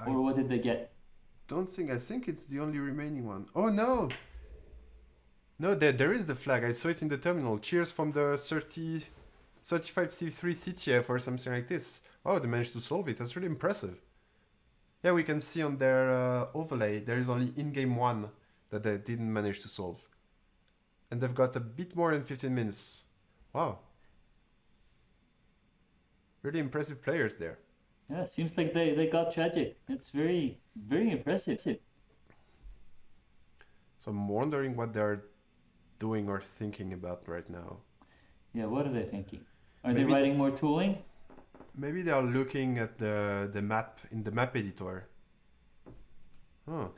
Or what did they get? I think it's the only remaining one. Oh no! No, there is the flag. I saw it in the terminal. Cheers from the 35C3 CTF or something like this. Oh, they managed to solve it. That's really impressive. Yeah, we can see on their overlay, there is only in-game 1 that they didn't manage to solve. And they've got a bit more than 15 minutes. Wow. Really impressive players there. Yeah, it seems like they got tragic. It's very, very impressive. So I'm wondering what they're doing or thinking about right now. Yeah, what are they thinking? Are Maybe they writing more tooling? Maybe they are looking at the map in the map editor. Huh.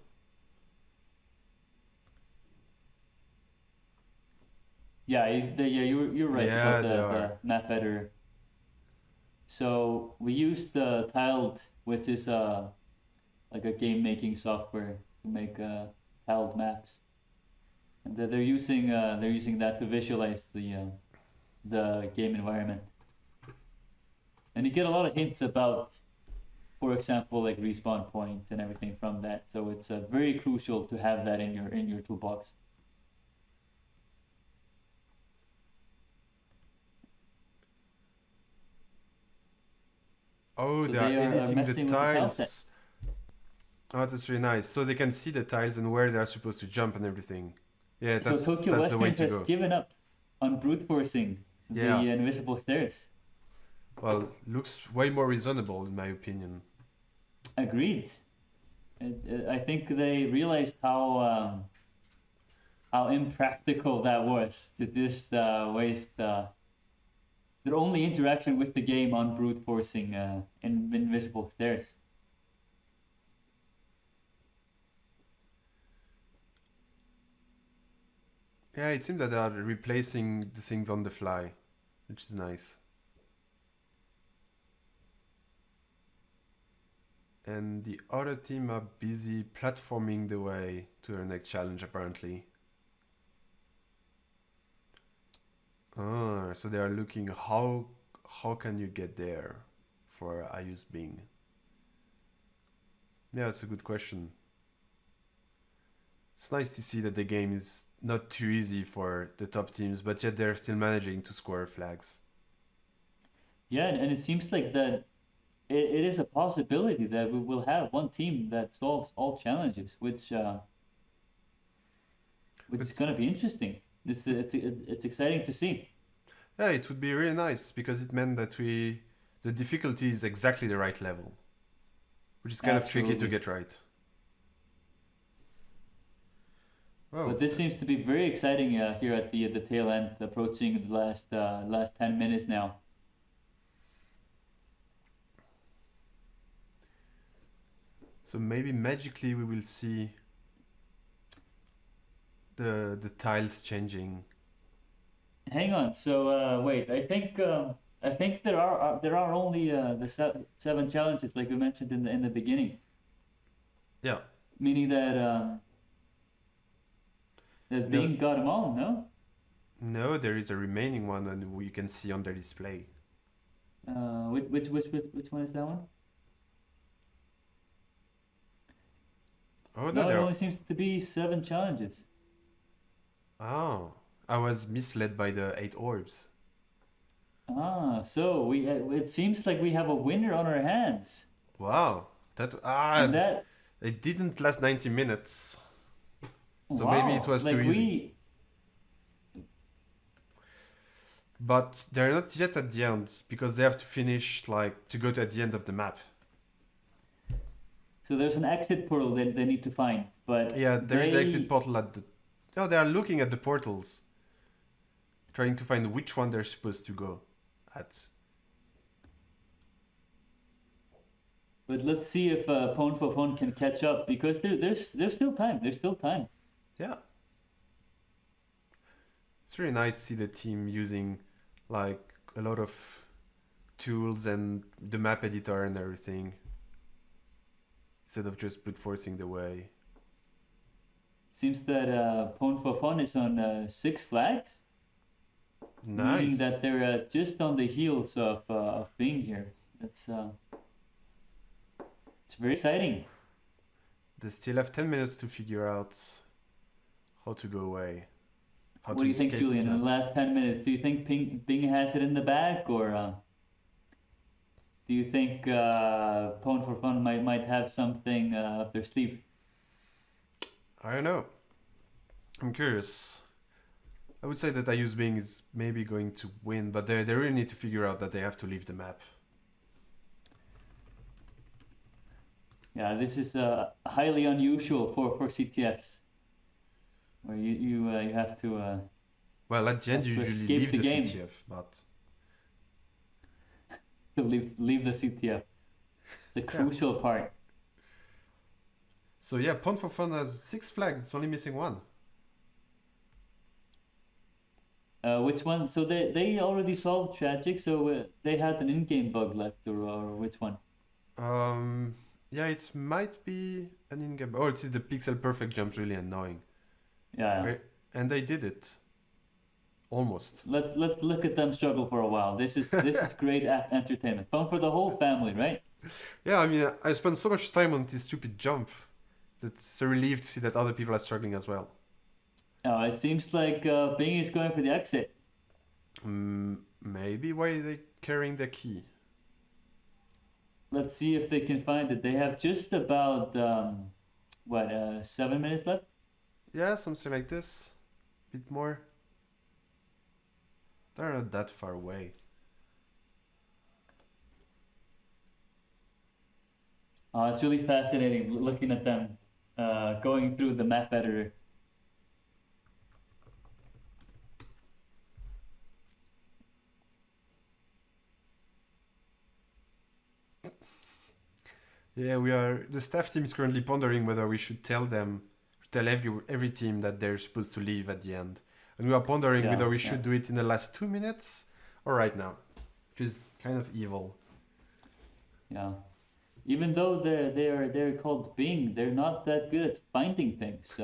Yeah, you're right Yeah, about they are. the map editor. So we used the tiled, which is like a game making software to make tiled maps, and they're using that to visualize the game environment. And you get a lot of hints about, for example, like respawn points and everything from that. So it's very crucial to have that in your toolbox. Oh, So they are they are editing the messing with the tile set. tiles. Oh, that's really nice. So they can see the tiles and where they are supposed to jump and everything. Yeah, So Tokyo that's the way Westerns to has go. given up on brute forcing Yeah. the invisible stairs. Well, looks way more reasonable in my opinion. Agreed. I think they realized how impractical that was to just waste their only interaction with the game on brute forcing invisible stairs. Yeah, it seems that they are replacing the things on the fly, which is nice. And the other team are busy platforming the way to their next challenge, apparently. Ah, so they are looking how can you get there for I use Bing. Yeah, that's a good question. It's nice to see that the game is not too easy for the top teams, but yet they're still managing to score flags. Yeah, and it seems like that it is a possibility that we will have one team that solves all challenges, which is going to be interesting. It's exciting to see. Yeah, it would be really nice because it meant that the difficulty is exactly the right level, which is kind of tricky to Absolutely. get right. Oh, But this seems to be very exciting here at the tail end, approaching the last 10 minutes now. so maybe magically we will see the tiles changing. Hang on. So wait, I think there are only the seven challenges like we mentioned in the beginning, Yeah. meaning that that No, Bing got them all. No. no, there is a remaining one, and you can see on the display. Which one is that one? Oh no, No, it there. only seems to be seven challenges. Oh, I was misled by the 8 orbs. Ah, so it seems like we have a winner on our hands, Wow, and that it didn't last 90 minutes, so maybe it wow, was like too easy. But they're not yet at the end because they have to finish to go to the end of the map. So there's an exit portal that they need to find, but Yeah, there is the exit portal at the. No, they are looking at the portals, trying to find which one they're supposed to go at. But let's see if pwnPHOfun can catch up because there's still time. There's still time. Yeah. It's really nice to see the team using like a lot of tools and the map editor and everything instead of just brute forcing the way. Seems that pwnPHOfun is on 6 flags, Nice. meaning that they're just on the heels of being here. It's very exciting. They still have 10 minutes to figure out how to go away. How What to do you think, escape Julian? this In the map. last 10 minutes, do you think Bing has it in the bag, or do you think pwnPHOfun might have something up their sleeve? I don't know. I'm curious. I would say that I use Bing is maybe going to win, but they really need to figure out that they have to leave the map. Yeah, this is highly unusual for CTFs, where you have to Well, at the end, you usually escape leave the the game CTF, but to leave the CTF. It's a yeah. crucial part. So yeah, pwnPHOfun has 6 flags. It's only missing one. Which one? So they already solved Tragic, so they had an in-game bug left, or which one? Um, yeah, it might be an in-game. Oh, it's the pixel perfect jump, really annoying. Yeah. Right? And they did it. Almost. Let's look at them struggle for a while. This is great entertainment, fun for the whole family, right? Yeah, I mean, I spent so much time on this stupid jump. It's a relief to see that other people are struggling as well. Oh, it seems like Bing is going for the exit. Maybe why are they carrying the key? Let's see if they can find it. They have just about 7 minutes left. Yeah, something like this. Bit more. They're not that far away. It's really fascinating looking at them going through the map editor. Yeah, the staff team is currently pondering whether we should tell every team that they're supposed to leave at the end. And we are pondering whether we should do it in the last 2 minutes or right now, which is kind of evil. Yeah. Even though they're called Bing, they're not that good at finding things.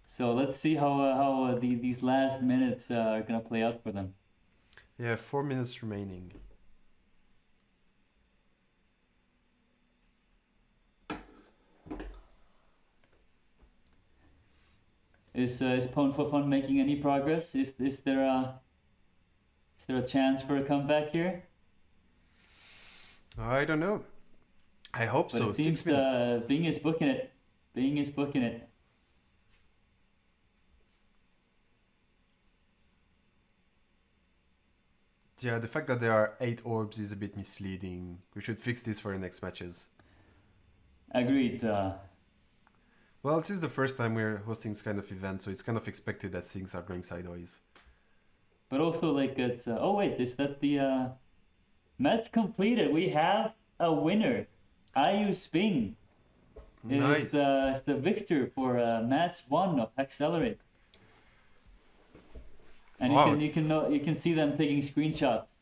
So let's see how these last minutes are gonna play out for them. Yeah, 4 minutes remaining. Is pwnPHOfun making any progress? Is there a chance for a comeback here? I don't know. I hope But so. it seems 6 minutes. Bing is booking it. Bing is booking it. Yeah, the fact that there are 8 orbs is a bit misleading. We should fix this for the next matches. Agreed. Well, this is the first time we're hosting this kind of event, so it's kind of expected that things are going sideways. But also, like, it's... oh, wait, is that the... Match completed. We have a winner. IU Sping Nice. is the victor for match 1 of Hackceler8. And Wow. you can see them taking screenshots.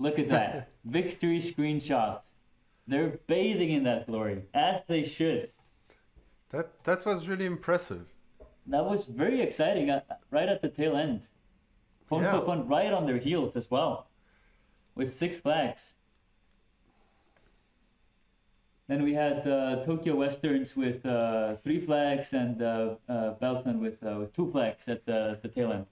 Look at that. Victory screenshots. They're bathing in that glory, as they should. That was really impressive. That was very exciting, right at the tail end. pwnPHOfun right on their heels as well, with 6 flags. Then we had TokyoWesterns with 3 flags and Balsn with 2 flags at the tail end.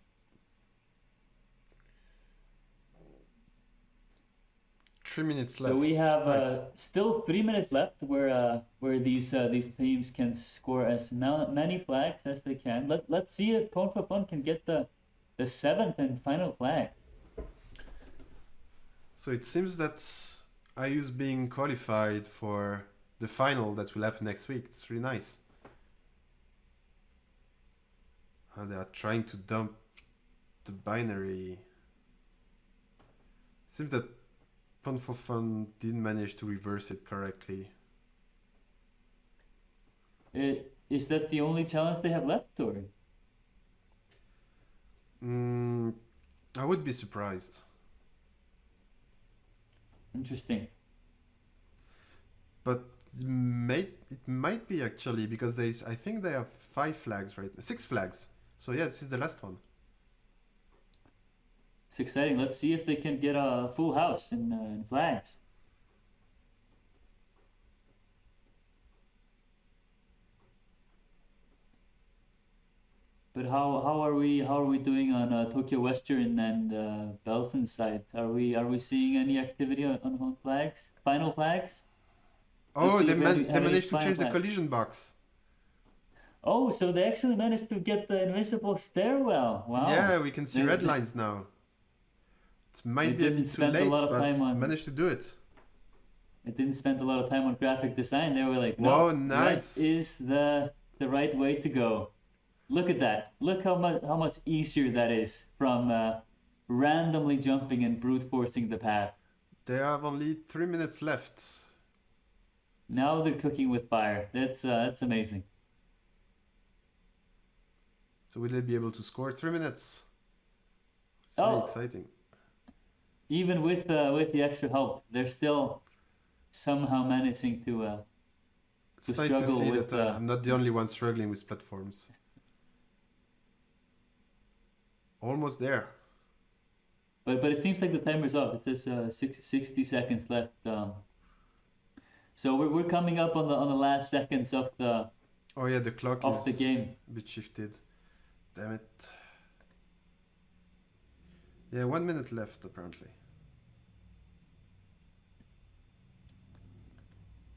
3 minutes left. So we have Nice. still 3 minutes left where these teams can score as many flags as they can. Let's see if pwnPHOfun can get the 7th and final flag. So it seems that IU's being qualified for the final that will happen next week. It's really nice. They are trying to dump the binary. It seems that pwnPHOfun didn't manage to reverse it correctly. Is that the only challenge they have left, or? I would be surprised. Interesting. But it might be actually, because I think they have 5 flags, right? 6 flags. So yeah, this is the last one. It's exciting. Let's see if they can get a full house in flags. But how are we doing on TokyoWestern and Balsn side? Are we seeing any activity on flags? Final flags? Oh, they have managed to final change the flags. collision box. Oh, so they actually managed to get the invisible stairwell. Wow. Yeah, we can see They- red lines now. It might they be a bit didn't too spend a late, lot of but time on- managed to do it. It didn't spend a lot of time on graphic design. They were like, no, Whoa, nice. red is the right way to go. Look at that. Look how much easier that is from randomly jumping and brute forcing the path. They have only 3 minutes left. Now they're cooking with fire. That's amazing. So will they be able to score 3 minutes? It's very exciting. Even with the extra help, they're still somehow managing to it's nice to see that I'm not the only one struggling with platforms. Almost there. But it seems like the timer's up. It says 60 seconds left. So we're coming up on the last seconds of the. Oh yeah, the clock of the game. A bit shifted. Damn it. Yeah, 1 minute left apparently.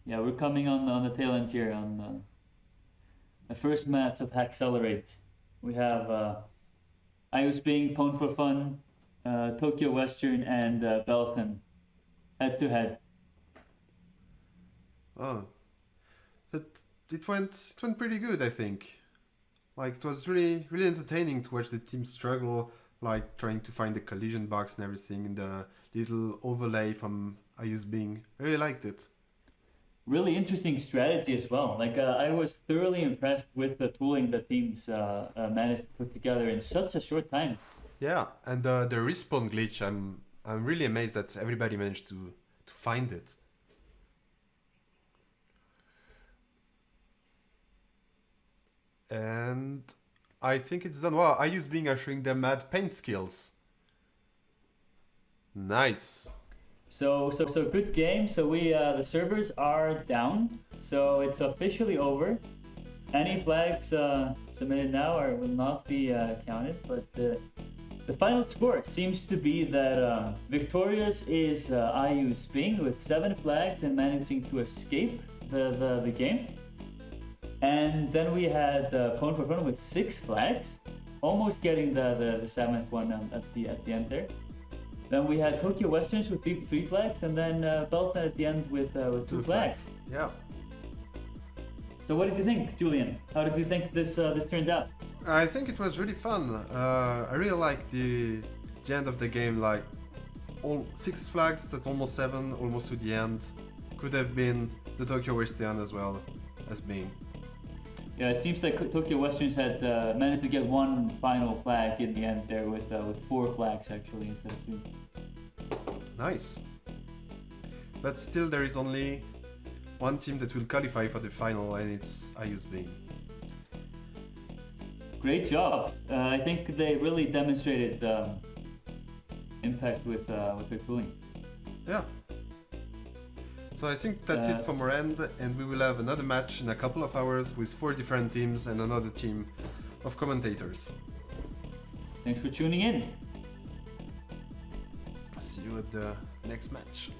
Yeah, we're coming on the tail end here on the first match of Hackceler8. We have pwnPHOfun, TokyoWestern, and Balsn head to head. Oh, it went pretty good, I think. Like it was really entertaining to watch the team struggle, like trying to find the collision box and everything, and the little overlay from Bing. I really liked it. Really interesting strategy as well. Like I was thoroughly impressed with the tooling the teams managed to put together in such a short time. Yeah, and the respawn glitch, I'm really amazed that everybody managed to find it. And I think it's done. Wow, Bing are showing their mad paint skills. Nice. So good game. So we the servers are down. So it's officially over. Any flags submitted now will not be counted. But the final score seems to be that victorious is Bing with 7 flags and managing to escape the game. And then we had pwnPHOfun with 6 flags, almost getting the 7th one at the end there. Then we had TokyoWesterns with 3 flags, and then Balsn at the end with 2 flags. Yeah. So what did you think, Julian? How did you think this turned out? I think it was really fun. I really liked the end of the game. Like all 6 flags, that's almost 7, almost to the end. Could have been the TokyoWesterns as well as Bing. Yeah, it seems like TokyoWesterns had managed to get 1 final flag in the end there with 4 flags actually instead of 2. Nice. But still there is only one team that will qualify for the final, and it's Bing. Great job. I think they really demonstrated impact with their tooling. Yeah. So I think that's it from our end, and we will have another match in a couple of hours with 4 different teams and another team of commentators. Thanks for tuning in. See you at the next match.